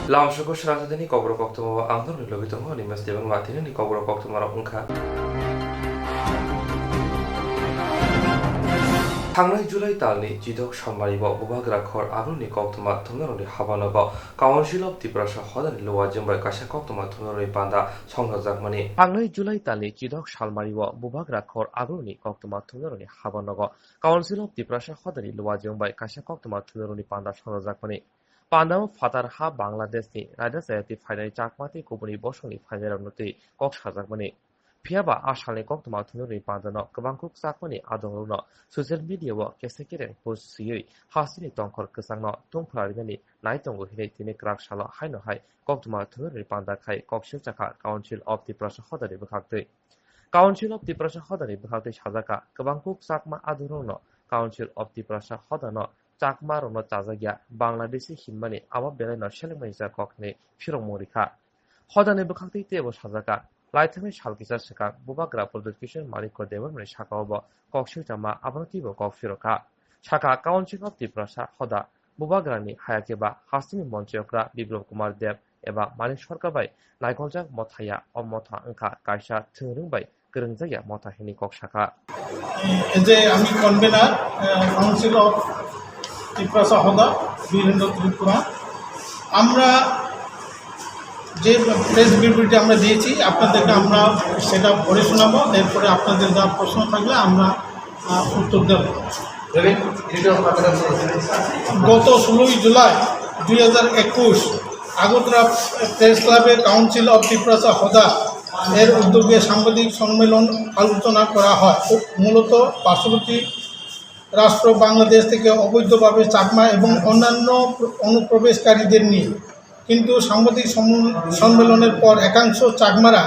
Laamshakos Rajdhani Kobro Koktomo Andor Logitomo Nimas Devan Martin Kobro Koktomara Unka थांनाय जुलाइ दाननि 12 सानमारिआव बुबाग्राखर आरुनि कक्तमा थुमनारनि हाबानगाव council of Tripura हदानि लवाजोंबाय काशा कक्तमा थुमनारनि बान्दा संजाजाकमानि थांनाय जुलाइ दाननि 12 सानमारिआव बुबाग्राखर आरुनि कक्तमा थुमनारनि हाबानगाव काउन्सिल अफ त्रिपुरा हदानि लवाजोंबाय काशा कक्तमा थुमनारनि बान्दा संजाजाकमानि पान्डाव फातार हा बांलादेशनि रायजो जायाति फाइनाल चाकमाति गुबुनि बसंनि फाइनालाव नुति कक साजाकमानि फियाबा आसामनि कक्तमा थुमनारनि बान्दानो गोबांखुक चाकमानि आदंरुनो ससियेल मिडियाव केसेकेरें पोस्ट सियै हासिनि तंखर गोसांनो तुंफारिनानि नायतंगो हिनै तिनि क्राकसालो हायनो हाय कक्तमा थुमनारनि बान्दाखाय कक्सिल चाका काउन्सिल अफ त्रिपुरा हदानि बखाक्तै काउन्सिल अफ त्रिपुरा हदानि बखाक्तै साजाका गोबांखुक चाकमा आदंरुनो काउन्सिल अफ त्रिपुरा हदानो चाकमा रनो चाजागिया बांलादेशी हिनमानि आबा बेलायनो सेलेंमानि जा ककनि फिरं मरिखा हदानि बखाक्तै तेबो साजाका लाइथांनि सालकिसा सिगां बुबाग्रा प्रदुकिसन मालिक देवरमनि साकावबो कक्सिल जामा आबानतिबो ककफिरका साका काउन्सिल अफ त्रिपुरा हदा बुबाग्रानि हायाकेबा हासिनि मन्त्रियक्रा बिप्लब कुमार देव एबा मालिक सरकारबाय नायगलजाक मथाया अमथा अंखा कायसा थोंरोंबाय गोरोंजाया मथाहिनि ककसाका যে আমি কনভেনার কাউন্সিল অফ ত্রিপুরা হদা বীরেন্দ্র ত্রিপুরা আমরা যে প্রেস বিবৃতি আমরা দিয়েছি আপনাদেরকে আমরা সেটা পড়ে শোনাবো এরপরে আপনাদের যা প্রশ্ন থাকলে আমরা উত্তর দেব গত 16 জুলাই 2021 আগরতলা প্রেস ক্লাবে কাউন্সিল অফ ত্রিপুরা হদা এর উদ্যোগে সাংবাদিক সম্মেলন আলোচনা করা হয় মূলত পার্শ্ববর্তী রাষ্ট্র বাংলাদেশ থেকে অবৈধভাবে চাকমা এবং অন্যান্য অনুপ্রবেশকারীদের নিয়ে কিন্তু সাংবাদিক সম্মেলনের পর একাংশ চাকমারা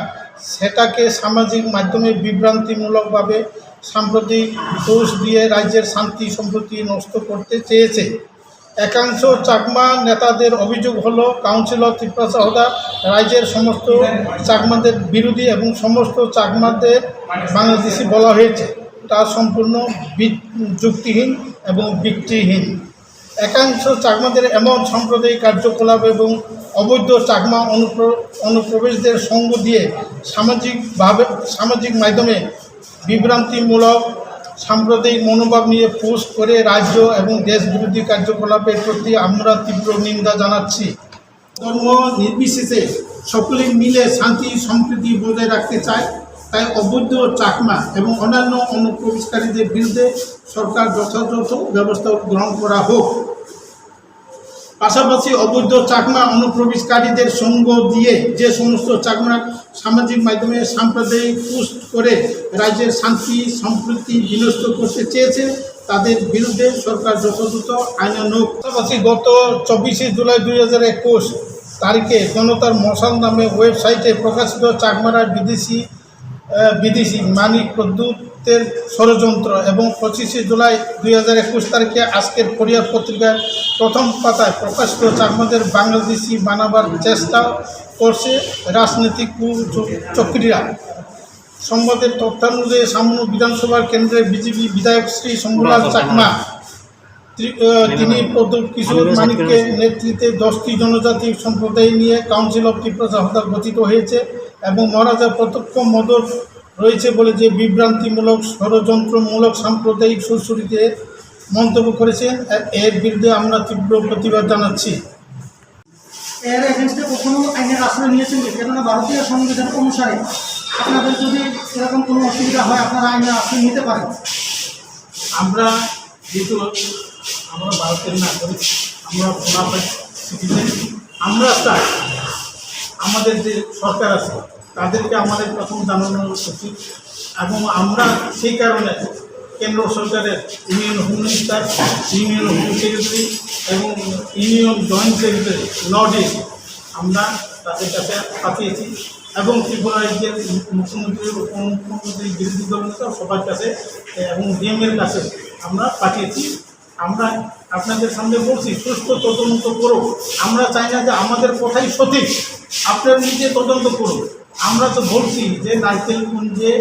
সেটাকে সামাজিক মাধ্যমে বিভ্রান্তিমূলকভাবে সাম্প্রতিক দোষ দিয়ে রাজ্যের শান্তি সম্প্রীতি নষ্ট করতে চেয়েছে একাংশ চাকমা নেতাদের অভিযোগ হলো কাউন্সিল অফ ত্রিপুরা হদা রাজ্যের সমস্ত চাকমাদের বিরোধী এবং সমস্ত চাকমাদের বাংলাদেশি বলা হয়েছে তা সম্পূর্ণ যুক্তিহীন এবং ভিত্তিহীন একাংশ চাকমাদের এমন সাম্প্রদায়িক কার্যকলাপ এবং অবৈধ চাকমা অনুপ্রবেশদের সঙ্গ দিয়ে সামাজিক মাধ্যমে বিভ্রান্তিমূলক সাম্প্রদায়িক মনোভাব নিয়ে পোস্ট করে রাজ্য এবং দেশবিরোধী কার্যকলাপের প্রতি আমরা তীব্র নিন্দা জানাচ্ছি ধর্ম নির্বিশেষে সকলে মিলে শান্তি সম্প্রীতি বজায় রাখতে চায় তাই অবৈধ চাকমা এবং অন্যান্য অনুপ্রবেশকারীদের বিরুদ্ধে সরকার যথাযথ ব্যবস্থা গ্রহণ করা হোক পাশাপাশি অবৈধ চাকমা অনুপ্রবেশকারীদের সঙ্গ দিয়ে যে সমস্ত চাকমা সামাজিক মাধ্যমে সাম্প্রদায়িক পোস্ট করে রাজ্যের শান্তি সম্প্রীতি বিনষ্ট করতে চেয়েছে তাদের বিরুদ্ধে সরকার যথাযথ আইনানুগ পাশাপাশি গত 24 জুলাই 2021 তারিখে জনতার মশাল নামে ওয়েবসাইটে প্রকাশিত চাকমারা বিদেশি মানিক প্রদ্যুতের ষড়যন্ত্র এবং 25 জুলাই 2021 তারিখে আজকের কোরিয়ার পত্রিকার প্রথম পাতায় প্রকাশিত চাকমাদের বাংলাদেশি বানাবার চেষ্টা করছে রাজনৈতিক চক্রীরা সংবাদের তথ্যানুযায়ী সামনে বিধানসভার কেন্দ্রের বিজেপি বিধায়ক শ্রী শম্ভুলাল চাকমা তিনি কিশোর মানিকের নেতৃত্বে 10টি জনজাতি সম্প্রদায় নিয়ে কাউন্সিল অফ ত্রিপুরা হদা গঠিত হয়েছে এবং মহারাজার প্রত্যক্ষ মদত রয়েছে বলে যে বিভ্রান্তিমূলক ষড়যন্ত্রমূলক সাম্প্রদায়িক সুরসুরিতে মন্তব্য করেছেন এর বিরুদ্ধে আমরা তীব্র প্রতিবাদ জানাচ্ছি এর এগেনস্টে কখনো আইনের আশ্রয় নিয়েছেন কেননা ভারতীয় সংবিধান অনুসারে আপনাদের যদি এরকম কোনো অসুবিধা হয় আপনারা আইনের আশ্রয় নিতে পারেন আমরা যেহেতু আমরা ভারতের নাগরিক আমরা বোনাফাইড সিটিজেন আমরা চাই আমাদের যে সরকার আছে তাদেরকে আমাদের প্রথম জানানো উচিত এবং আমরা সেই কারণে কেন্দ্র সরকারের union home minister union home secretary এবং union joint secretary north east আমরা তাদের কাছে পাঠিয়েছি এবং ত্রিপুরা রাজ্যের মুখ্যমন্ত্রী উপমুখ্যমন্ত্রী বিরোধী দল নেতা সবার কাছে এবং ডিএমের কাছে আমরা পাঠিয়েছি আমরা আপনাদের সামনে বলছি সুস্থ তদন্ত করুন আমরা চাই না যে আমাদের কথাই সঠিক আপনার নিজে তদন্ত করুন আমরা তো বলছি যে নারকেলকুঞ্জে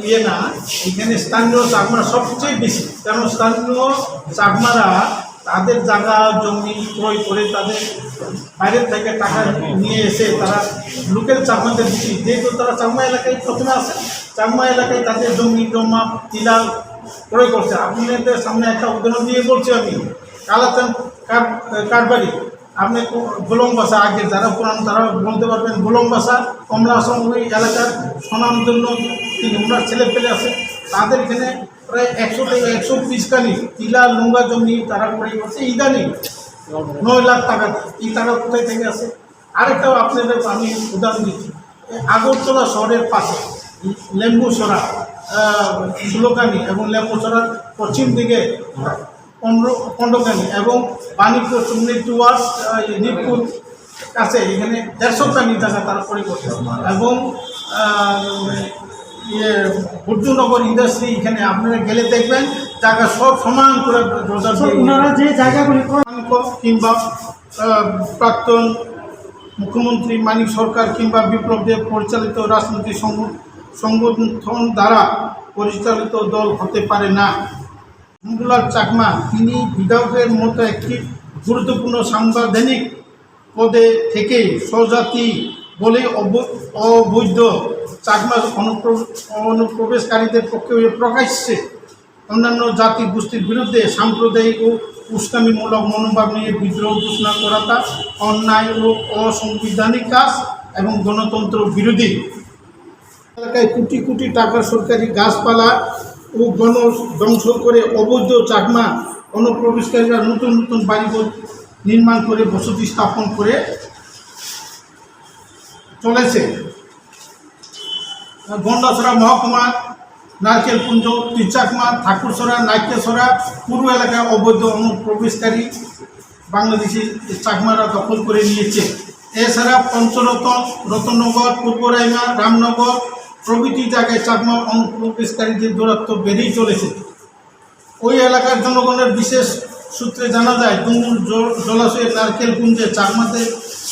ইয়ে না এখানে স্থানীয় চাকমারা সবচেয়ে বেশি কারণ স্থানীয় চাকমারা তাদের জায়গা জমি ক্রয় করে তাদের বাইরের থেকে টাকা নিয়ে এসে তারা লোকের চাকমাদের দিচ্ছি, যেহেতু তারা চাকমা এলাকায় প্রথমে আসে, চাকমা এলাকায় তাদের জমি জমা টিলা ক্রয় করছে। আপনাদের সামনে একটা উদাহরণ দিয়ে বলছি আমি, কালাচান কাঠবাড়ি, আপনি গোলং বাসা, আগে যারা পুরান তারা বলতে পারবেন, গোলং বাসা কমলা আসন ওই এলাকার স্বনাম জন্য ওনার ছেলে পেলে আছে, তাদের এখানে প্রায় 100 থেকে 120 কানি টিলা নোংরা জমি তারা ক্রয় করছে ইদানিং 9 লাখ টাকা। এই টাকা কোথায় থেকে আছে? আরেকটাও আপনাদের আমি উদাহরণ দিচ্ছি, আগরতলা শহরের পাশে লেম্বুসরা, সুলোকানি এবং লেম্বুসরার পশ্চিম দিকে 15 কানি এবং বাণিপুর সুমনি টুয়ার্স নিপুর কাছে এখানে 150 কানি টাকা তারা ক্রয় করছে। এবং বুদ্ধনগর ইন্ডাস্ট্রি, এখানে আপনারা গেলে দেখবেন জায়গা সব সমান করে ওনারা যে জায়গাগুলি কিংবা প্রাক্তন মুখ্যমন্ত্রী মানিক সরকার কিংবা বিপ্লব দেব পরিচালিত রাজনৈতিক সংগঠন দ্বারা পরিচালিত দল হতে পারে না। মঙ্গলার চাকমা তিনি বিধায়কের মতো একটি গুরুত্বপূর্ণ সাংবিধানিক পদে থেকে স্বজাতি বলে অবৈধ চাকমা অনুপ্রবেশকারীদের পক্ষে প্রকাশ্যে অন্যান্য জাতি গোষ্ঠীর বিরুদ্ধে সাম্প্রদায়িক ও উস্কানিমূলক মনোভাব নিয়ে বিদ্রোহ ঘোষণা করাটা অন্যায় ও অসাংবিধানিক কাজ এবং গণতন্ত্র বিরোধী। এলাকায় কোটি কোটি টাকার সরকারি গাছপালা ও বন ধ্বংস করে অবৈধ চাকমা অনুপ্রবেশকারীরা নতুন নতুন বাড়িঘর নির্মাণ করে বসতি স্থাপন করে চলেছে। গন্ডাছড়া মহকুমা, নারকেলকুঞ্জ, তিচাকমা, ঠাকুরছড়া, নাইকেছড়া পূর্ব এলাকায় অবৈধ অনুপ্রবেশকারী বাংলাদেশি চাকমারা দখল করে নিয়েছে। এছাড়া পঞ্চরতন, রতননগর, পূর্ব রাইমা, রামনগর প্রভৃতি জায়গায় চাকমা অনুপ্রবেশকারীদের দৌরাত্ম্য বেড়েই চলেছে। ওই এলাকার জনগণের বিশেষ সূত্রে জানা যায়, ডুমুর জলাশয়ের নারকেলকুঞ্জে চাকমাদের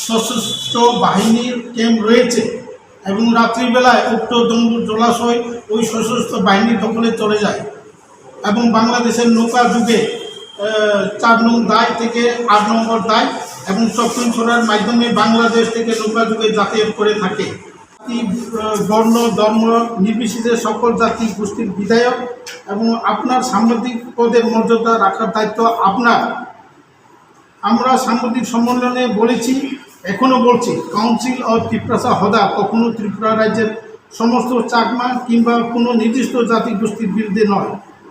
সশস্ত্র বাহিনীর ক্যাম্প রয়েছে এবং রাত্রিবেলায় উক্ত ডুমুর জলাশয় ওই সশস্ত্র বাহিনীর দখলে চলে যায় এবং বাংলাদেশের নৌকা যুগে 4 নং দায় থেকে 8 নম্বর দায় এবং চক্রন ছড়ার মাধ্যমে বাংলাদেশ থেকে নৌকা যুগে যাতায়াত করে থাকে। বর্ণ ধর্ম নির্বিশেষে সকল জাতি গোষ্ঠীর বিধায়ক এবং আপনার সাংবাদিক পদের মর্যাদা রাখার দায়িত্ব আপনার। আমরা সাংবাদিক সম্মেলনে বলেছি, এখনও বলছি, কাউন্সিল অফ ত্রিপুরা হদা কখনো ত্রিপুরা রাজ্যের সমস্ত চাকমা কিংবা কোনো নির্দিষ্ট জাতি গোষ্ঠীর বিরুদ্ধে নয়।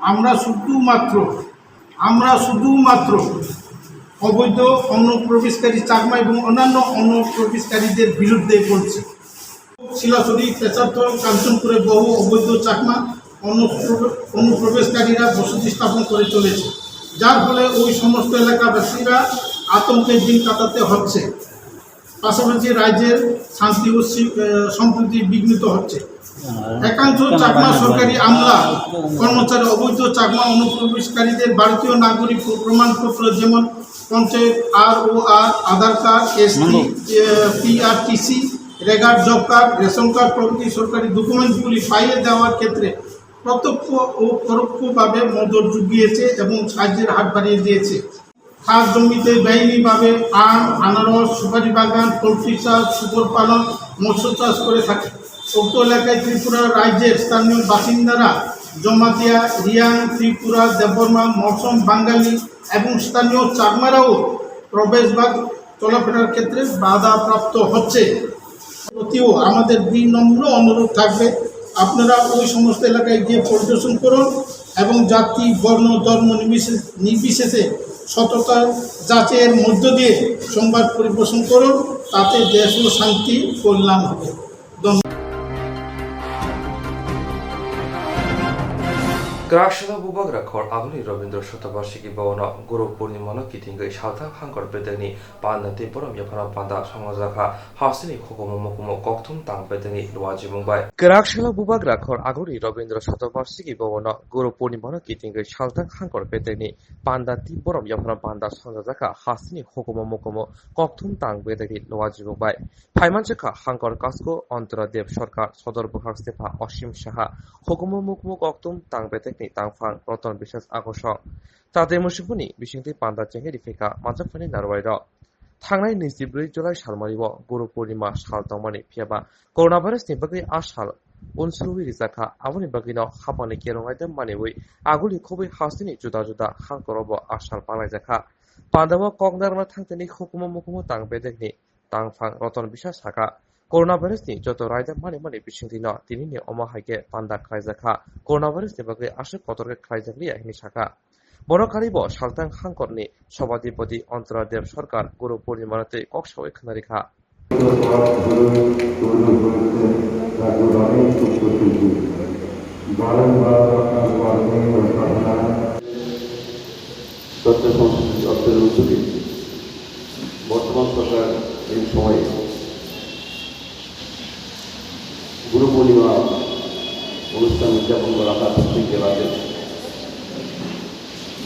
আমরা শুধুমাত্র অবৈধ অনুপ্রবেশকারী চাকমা এবং অন্যান্য অনুপ্রবেশকারীদের বিরুদ্ধে বলছি। শিলাছড়ি, পেশারথল, কাঞ্চনপুরে বহু অবৈধ চাকমা অনুপ্রবেশকারীরা বসতি স্থাপন করে চলেছে, যার ফলে ওই সমস্ত এলাকাবাসীরা আতঙ্কের দিন কাটাতে হচ্ছে। পাশাপাশি রাজ্যের শান্তি ও সম্প্রীতি বিঘ্নিত হচ্ছে। একাংশ চাকমা সরকারি আমলা কর্মচারী অবৈধ চাকমা অনুপ্রবেশকারীদের ভারতীয় নাগরিক প্রমাণপত্র যেমন panchayat ROR, Aadhaar card, ST, PRTC, রেগার, জব কার্ড, রেশন কার্ড প্রভৃতি সরকারি ডকুমেন্টগুলি পাইয়ে দেওয়ার ক্ষেত্রে প্রত্যক্ষ ও পরোক্ষভাবে মদত জুগিয়েছে এবং সাহায্যের হাত বাড়িয়ে দিয়েছে। খাস জমিতে বেআইনিভাবে আম, আনারস, সুপারি বাগান, পোলট্রি চাষ, শুকর পালন, মৎস্য চাষ করে থাকে। উক্ত এলাকায় ত্রিপুরা রাজ্যের স্থানীয় বাসিন্দারা জমাতিয়া, রিয়াং, ত্রিপুরা, দেববর্মা, মৌসুম, বাঙালি এবং স্থানীয় চাকমারাও প্রবেশ বা চলাফেরার ক্ষেত্রে বাধাপ্রাপ্ত হচ্ছে। প্রতিও আমাদের বিনম্র অনুরোধ থাকবে, আপনারা ওই সমস্ত এলাকায় গিয়ে পরিদর্শন করুন এবং জাতি, বর্ণ, ধর্ম নির্বিশেষে সততা যাচাইয়ের মধ্য দিয়ে সংবাদ পরিবেশন করুন, তাতে দেশ ও শান্তি কল্যাণ হবে। Grashada bubagra khor agni Rabindra Shatabarshiki Bhavana Guru Purnimana Kitinga Shalta Hankar Bedani Pandati Boram Yapana Panda Samazaka Hasini Hokomomokumo Koktum Tang Bedani Luaji Mumbai Grashada bubagra khor agni Rabindra Shatabarshiki Bhavana Guru Purnimana Kitinga Shalta Hankar Bedani Pandati Boram Yapana Panda Samazaka Hasini Hokomomokumo Koktum Tang Bedani Luaji Mumbai Paimanchaka Hankar Kasko Antara Dev Sarkar Sodor Bukhar Stefa Oshim Shaha Hokomomokumo Koktum Tang Bedani ni tangfang roton bisas agosok tate musipuni bisingti panda chengi rifeka manjakfani narwai ro थांनाय 24 जुलाइ सालमारिव गुरु पूर्णिमा साल तंमानि फियाबा corona भाइरास नि बागै आसाल उनसुरुइ रिजाखा आबनि बागैनो हापानि केरंगाइदम मानिवै आगुलि खबै हास्तिनि जुदा जुदा हांकरबो आसाल पालायजाखा पान्दाव ककदारना थांतनि हुकुम मुकुम तां बेदेखनि तांफां रतन बिसा साका कोरोना भाइरास नि जत रायदा मानि बिसिंतिनो तिनिनि अमहायके पान्दा खायजाखा कोरोना भाइरास नि बागै आसु कतरके खायजाखलिया हिनि साका বড়কারিব সালতাং হাঙ্করনি সভাধিপতি অন্তরাদেব সরকার গুরু পূর্ণিমাতে কক্সওয়ে খানারিখা বর্তমান সরকার এই সময়ে গুরু পূর্ণিমা অনুষ্ঠান উদযাপন করা হয় প্রত্যেক জেলাতে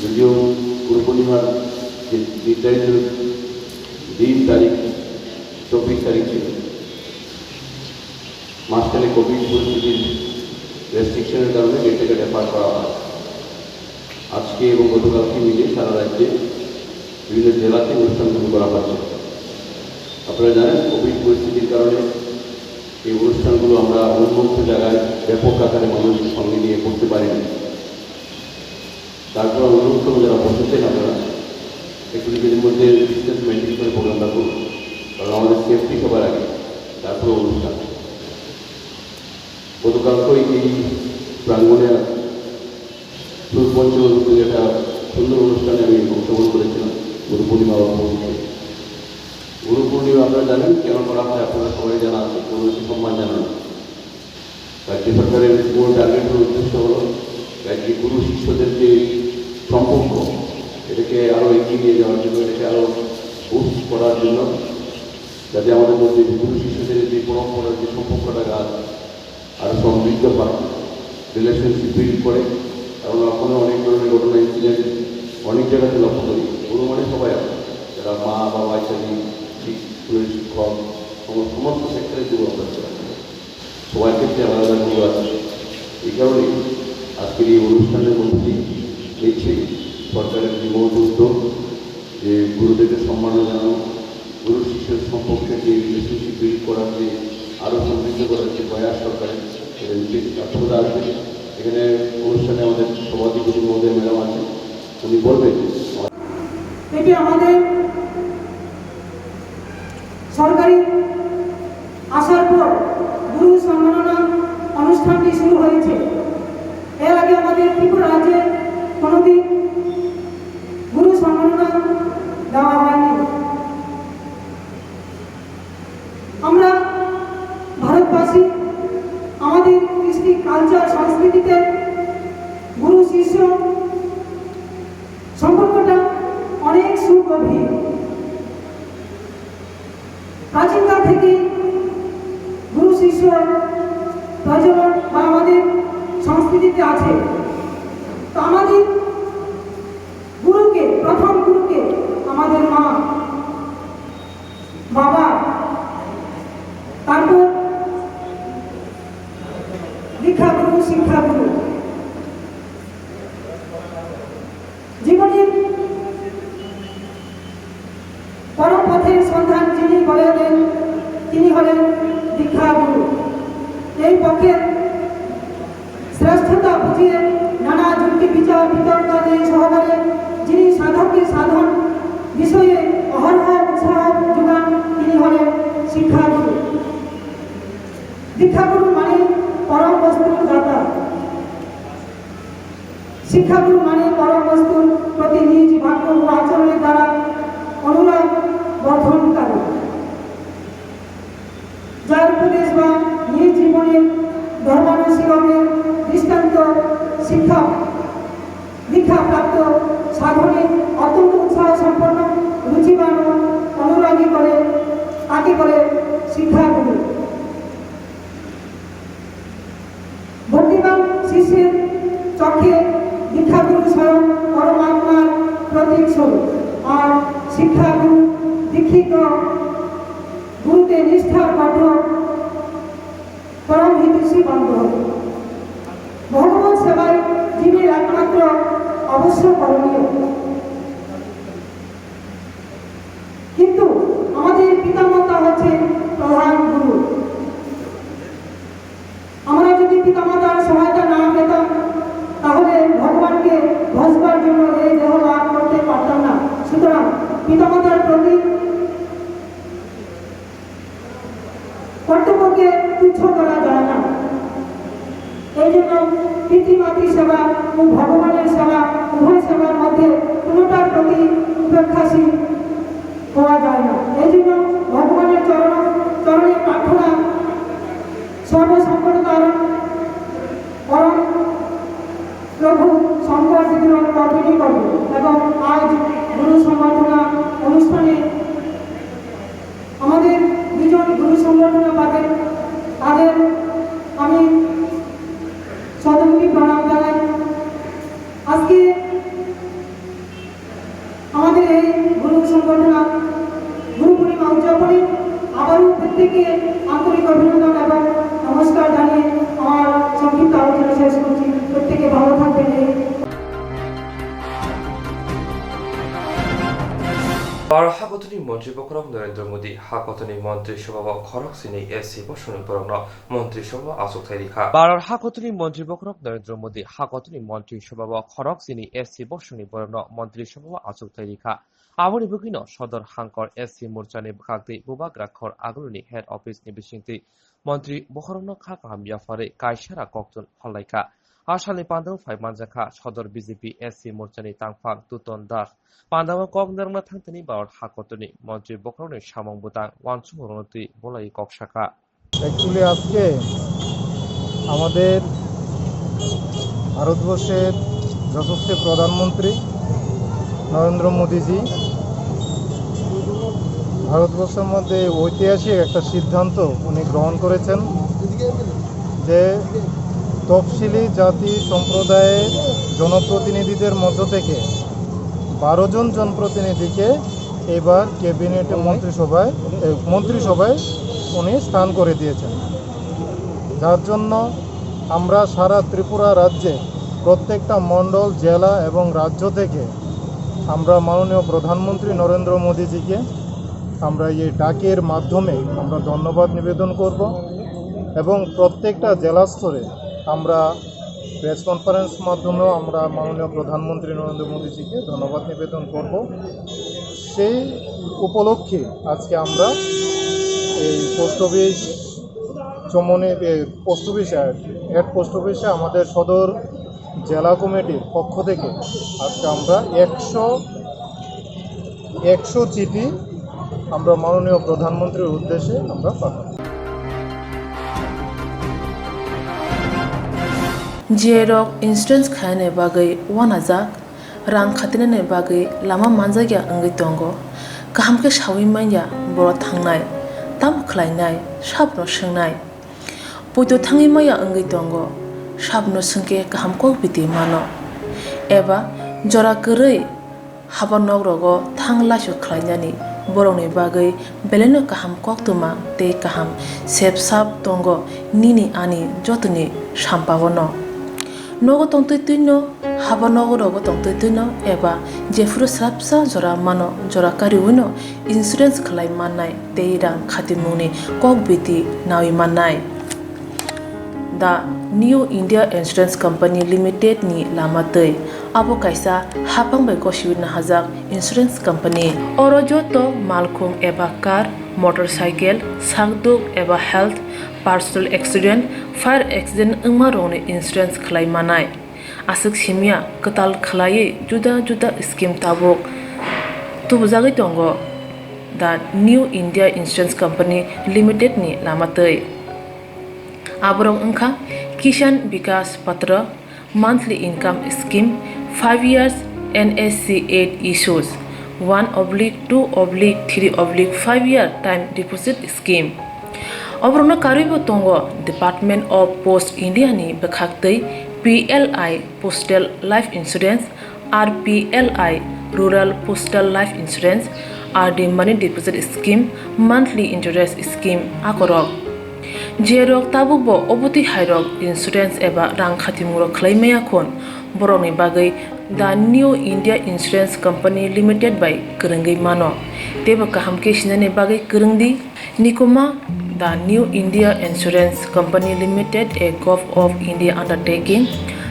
যদিও গুরু পূর্ণিমার যে নির্ধারিত দিন তারিখ 24 তারিখ ছিল মাঝখানে কোভিড পরিস্থিতির রেস্ট্রিকশনের কারণে ডেটটাকে রেফার করা হয় আজকে এবং গতকালকে মিলে সারা রাজ্যে বিভিন্ন জেলাতে অনুষ্ঠানগুলো করা হচ্ছে আপনারা জানেন কোভিড পরিস্থিতির কারণে এই অনুষ্ঠানগুলো আমরা উন্মুক্ত জায়গায় ব্যাপক আকারে মানুষের সঙ্গে নিয়ে করতে পারিনি তারপর অনুরোধ করবো যারা বসেছেন আপনারা একটু নিজেদের মধ্যে ডিস্টেন্স মেনটেন করে প্রোগ্রামটা করুন কারণ আমাদের সেফটি সবার আগে তারপরে অনুষ্ঠান গতকালকেই এই প্রাঙ্গণে সুরপঞ্চম একটা সুন্দর অনুষ্ঠানে আমি অংশগ্রহণ করেছিলাম গুরু পূর্ণিমা গুরু পূর্ণিমা আপনারা জানেন কেন করা হয় আপনারা সবাই জানা আছে গুরুকে সম্মান জানান রাজ্য সরকারের মূল টার্গেটের উদ্দেশ্য হল রাজ্যে গুরু শিষ্যদের যে সম্পর্ক এটাকে আরও এগিয়ে নিয়ে যাওয়ার জন্য এটাকে আরও বুস্ট করার জন্য যাতে আমাদের মধ্যে গুরু শিষ্যদের যে পরম্পরার যে সম্পর্কটা আরও সমৃদ্ধ হয় রিলেশনশিপ বিল্ড করে কারণ এখনও অনেক ধরনের ঘটনা ইনসিডেন্ট অনেক জায়গাতে লক্ষ্য করি গুরু মানে সবাই আছে যারা মা বাবা ইত্যাদি শিক্ষক সমস্ত সেক্টরে গুরু আমরা সবার ক্ষেত্রে আলাদা গুরু আছে এই কারণে আজকের এই অনুষ্ঠানের মধ্যে দেখছি সরকারের যে মূল উদ্যোগ যে গুরুদেরকে সম্মান জানানো গুরু শিষ্যের সম্পর্কে যে রিলেশনশিপ বিল্ড করার যে আরও সমৃদ্ধ করার যে প্রয়াস সরকারের সদা আসবে এখানে অনুষ্ঠানে আমাদের সভাধিপতি মহোদয় ম্যাডাম আছেন উনি বলবেন এটি আমাদের সরকারি আসার পর গুরু সম্মাননা অনুষ্ঠানটি শুরু হয়েছে এর আগে আমাদের ত্রিপুরা রাজ্যে কোনোদিন গুরু সম্মাননা দেওয়া হয়নি আমরা ভারতবাসী আমাদের কৃষ্টি কালচার সংস্কৃতিতে গুরু শিষ্য সম্পর্কটা অনেক সুগভীর প্রাচীনকাল থেকে গুরু শিষ্য প্রচলন বা আমাদের সংস্কৃতিতে আছে তো আমাদের গুরুকে প্রথম গুরুকে আমাদের মা বাবা তারপর দীক্ষা গুরু শিক্ষা গুরু জীবনের পরম পথের সন্ধান যিনি বলে দেন তিনি হলেন দীক্ষা গুরু এই পক্ষের শ্রেষ্ঠতা বুঝিয়ে নানা যুক্তি বিচার বিতর্কে সহকারে যিনি সাধককে সাধন বিষয়ে অহরহ উৎসাহ যোগান তিনি হলেন শিক্ষাগুরু দীক্ষাগুরু মানে পরম বস্তুর দাতা শিক্ষাগুরু মানে পরম বস্তুর প্রতি নিজ বাক্য ও আচরণের দ্বারা অনুরাগ বর্ধনকারী যার উপদেশ বা নিজ জীবনের ধর্মানুশীলনের দৃষ্টান্ত শিক্ষা দীক্ষাপ্রাপ্ত সাধনে অত্যন্ত উৎসাহ সম্পন্ন রুচিবান অনুরাগী করে তাকে বলে শিক্ষাগুরু ভক্তিমান শিষ্যের চক্ষে দীক্ষাগুরু স্বয়ং পরমাত্মার প্রতীক স্বরূপ আর শিক্ষাগুরু দীক্ষিত গুরুতে নিষ্ঠার পাঠক পরম হিতৈষী বান্ধব ভগবত সেবায় জীবের একমাত্র অবশ্য করণীয়। কিন্তু আমাদের পিতামাতা হচ্ছে প্রধান গুরু। আমরা যদি পিতামাতার সহায়তা না পেতাম তাহলে ভগবানকে ভজবার জন্য এই দেহ লাভ করতে পারতাম না। সুতরাং পিতামাতার প্রতি কর্তব্যকে তুচ্ছ করা যায় না। এই জন্য পিতৃমাতৃ সেবা ও ভগবানের সেবা উভয় সেবার মধ্যে কোনোটার প্রতি উপেক্ষাশীল হওয়া যায় না। এই জন্য ভগবানের চরণে প্রার্থনা সর্বসংকট কারণ পরম প্রভু শঙ্কর বিগ্রহ অর্পণই করব। এবং আজ গুরু সংবর্ধনা অনুষ্ঠানে আমাদের দুজন গুরু সংবর্ধনা পাবেন, তাদের আমি সদমুখী প্রণাম জানাই। আজকে আমাদের এই গুরু সংবর্ধনা গুরু পূর্ণিমা উদযাপনে আবারও প্রত্যেককে আন্তরিক অভিনন্দন এবং নমস্কার জানিয়ে আমার সংক্ষিপ্ত আলোচনা শেষ করছি। প্রত্যেকে ভালো থাকবেন। বার হাকতনি মন্ত্রী বকরম নরেন্দ্র মোদী হাকতনি মন্ত্রিসভা খরক সিনি এসি বসুনি পরন মন্ত্রিসভা আসুক থাইরিখা বারার হাকতনি মন্ত্রী বকরম নরেন্দ্র মোদী হাকতনি মন্ত্রিসভা খরক সিনি এসি বসুনি পরন মন্ত্রিসভা আসুক থাইরিখা আবনি বুকিনো সদর হাঙ্কর এসি মোর্চানি বখাগতি বুবাক রাখর আগুনি হেড অফিস ni bisingti মন্ত্রী বকরম খা কাহাম ইয়াফারে কাইসারা কক্তন হলাইকা আসালি পান্দাও ফাই মানজাখা সদর বিজেপি এসি মোর্চানি তাংফাক তুতন দাস পান্দাওয়া কক নির্মা থাংতনি বাওয়ার হাকতনি মন্ত্রী বকরনের সামং বুতাং ওয়ানসুম রণতি বলাই কক শাখা অ্যাকচুয়ালি আজকে আমাদের ভারতবর্ষের যশস্বী প্রধানমন্ত্রী নরেন্দ্র মোদীজি ভারতবর্ষের মধ্যে ঐতিহাসিক একটা সিদ্ধান্ত উনি গ্রহণ করেছেন যে তফসিলি জাতি সম্প্রদায়ের জনপ্রতিনিধিদের মধ্য থেকে 12 জন জনপ্রতিনিধিকে এবার ক্যাবিনেটে মন্ত্রিসভায় উনি স্থান করে দিয়েছেন, যার জন্য আমরা সারা ত্রিপুরা রাজ্যে প্রত্যেকটা মণ্ডল জেলা এবং রাজ্য থেকে আমরা মাননীয় প্রধানমন্ত্রী নরেন্দ্র মোদীজিকে আমরা এই ডাকের মাধ্যমে আমরা ধন্যবাদ নিবেদন করব এবং প্রত্যেকটা জেলা স্তরে আমরা প্রেস কনফারেন্স মাধ্যমেও আমরা মাননীয় প্রধানমন্ত্রী নরেন্দ্র মোদীজিকে ধন্যবাদ নিবেদন করব। সেই উপলক্ষে আজকে আমরা এই পোস্ট অফিস চমনে পোস্ট অফিসে হেড পোস্ট অফিসে আমাদের সদর জেলা কমিটির পক্ষ থেকে আজকে আমরা 100 চিঠি আমরা মাননীয় প্রধানমন্ত্রীর উদ্দেশ্যে আমরা পাঠাবো। जेरक इंस्टेंस खाने बागै वानाजाक रां खातिने बागै लामा मानजागिया अंगै दंगो गाहाम के सावि माइया बर थांनाय ताम खलायनाय साबनो सोंनाय बयदो थाङै माइया अंगै दंगो साबनो सोंके गाहाम को बिदि मानो एबा जरा गरै हाबा नगरगो थांलासो खलायनानि बरंनि बागै बेलेनो गाहाम कक्तमा ते गाहाम सेब साब दंगो निनि आनि जतनि साम्पावनो नगो तंतैतैनो हाबा नगरगो तंतैतैनो एबा जेफुरो स्राबसा जरा मानो जरा कारिउनो इन्सुरेन्स खलाय माननाय ते रां खातिमुनि कक बिदि नावि माननाय दा new India insurance company limited नि लामातै आबो कायसा हापांबाय गसिबिनो हाजाक इंसुरेन्स कंपनी अरजतो मालखुं एबा कार मोटरसाइकेल सागदुक एबा health personal accident fire accident अंगमा रौने इंसुरेन्स खलाय मानाय आसक सिमिया कताल खलायै जुदा जुदा स्कीम ताबुक तुबजागै दंगो दा new India insurance company limited नि लामातै आबरं अंखा किसान विकास पत्र monthly income scheme 5 years NSC 8 issues 1/2/3/5 year time deposit scheme अब्रनो कारिबो तंगो डिपार्टमेंट ऑफ पोस्ट इंडिया नि बखाक्तै PLI postal life insurance RPLI rural postal life insurance RD money deposit scheme monthly interest scheme आकरक जेरक ताबुकबो अबति हायरक इंश्योरेंस एबा रां खातिमुरक खलायमाया खन borokni bagai the New India Insurance Company Limited by Kerengai mano teba kaham ke sinane bagai kerengdi nikoma the New India Insurance Company Limited a Gulf of India undertaking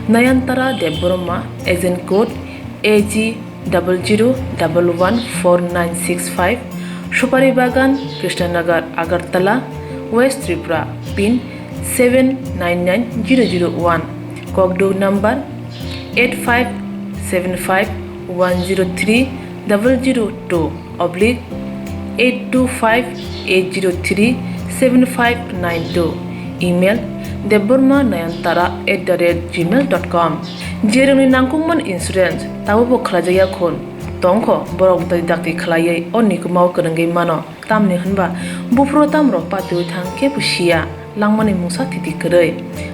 Nayantara Deborma agent code AG 00114965 Shupari Bagan Krishnanagar Agartala West Tripura pin 799001 Kogdo number 8575103002 oblique 8258037592 email debormanayantara@gmail.com jeremni nangkungman insurance tawo khlajaya khon tongkho borok dai dakti khlaiye onni kumau kerengai mano tamni hanba bufro tamro patu thang ke pusia langmani musa titi kerei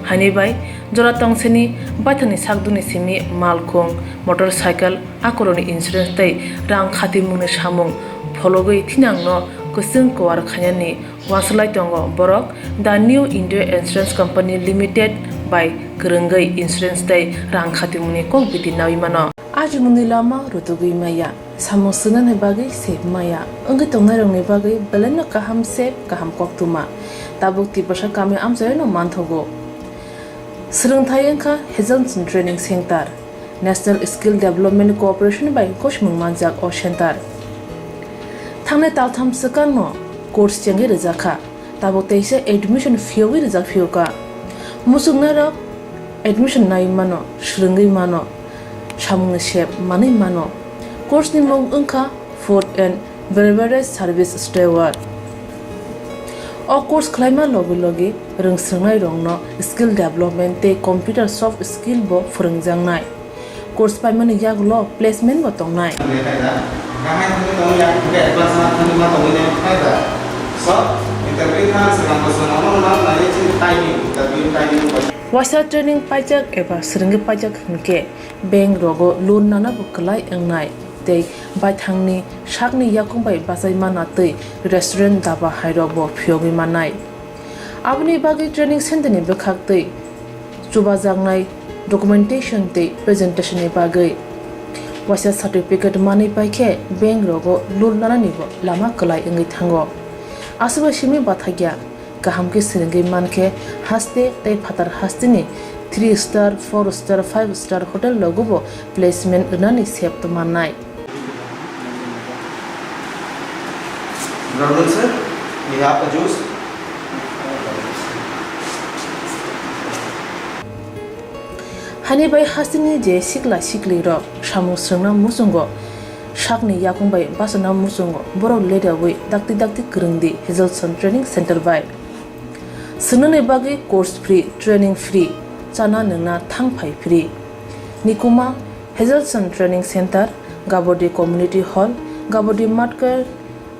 hani bai jora tongseni bathani sakduni simi malkhong motorcycle akoroni insurance tai rang khati mungni samung phologoi thinangno kusung kwar khanyani waslai tongo borok the New India Insurance Company Limited by Kerengai Insurance tai rang khati mungni kok biti nawi mano aji mungni lama rutugui maya samosuna ne bagai sep maya angai tongnai rongni bagai belena kaham sep kaham koktuma tabuk tibasha kami amjay no manthogo Srungthai engkha Hazelson Training Center National Skill Development Corporation by Koshmung Manjak O Center Thangnai taltham sakang no course changi rejakha tabuk teise admission fee wi rejak fioka musungna rok admission nai mano srungai mano samung sep mani mano course ni mong engkha food and beverage service steward O course claima logi rungsrungnai rongno skill development te computer soft skill bo phurungjangnai course paimani yaglo placement bo tongnai Wasa training pajak eba srungi pajak hunke bank rogo loan nana bo klai engnai tei baithangni sakni yakungbai basai mana tei restaurant daba hairok bo phiogi manai abni bagi training center ni bekhak tei chubajangnai documentation tei presentation ni bagai wasa certificate mani paikhe bank rogo loan nana ni bo lama klai engai thango asba simi bathagya kaham ke srungi manke haste tei phatar hastini 3 star 4 star 5 star hotel logo bo placement unani sep to manai Good afternoon, sir. We have a juice. Hani bai hasini je sikla sikli ro samu srungna musungo sakni yakungbai basana musungo borok leda wi dakti kerengdi Hazelson Training Center by Sunane bagi course free training free chana nungna thangphai free nikuma Hazelson Training Center Gabodi Community Hall Gabodi Matkar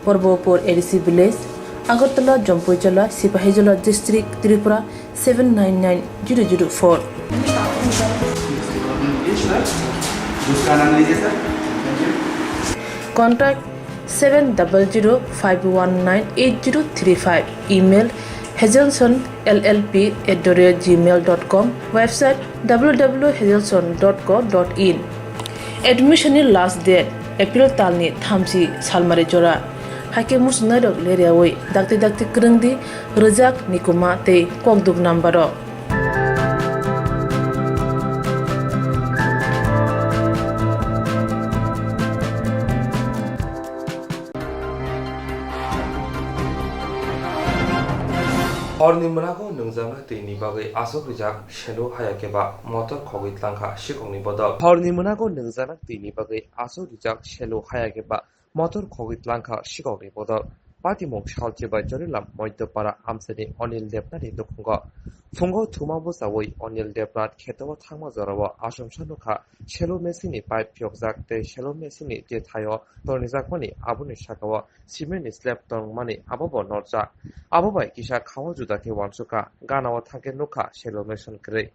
Porbopur ADC Village Agartala Jampuijala Sipahijala District Tripura 799004 Juice का नाम लीजिए sir. Thank you. Contact 7005198035 email hazelsonllp@gmail.com website www.hazelson.co.in admission last date April talni thamsi salmari jora hake musna dok leriawai dakti kerengdi rejak nikuma tei kokduk nambaro Horni munago nungzama tini bagai asok rijak shelo hayakeba motor khogit langkha shikongni bodol Horni munago nungzama tini bagai asok rijak shelo hayakeba motor khogit langkha shikongni bodol Patimong shalcheba jorilam moidopara amsani Onil Debnati dukhungo Fungo thumabu sawoi Onil Debnat khetawa thangma jorawa asomshanukha shelo mesini pipe pyokjak te shelo mesini te thayo tornijakmani abuni shakawa cement slab tongmani abobo norjak abobai kisa khawa judake wansuka ganawa thangke nukha shelo mesin krei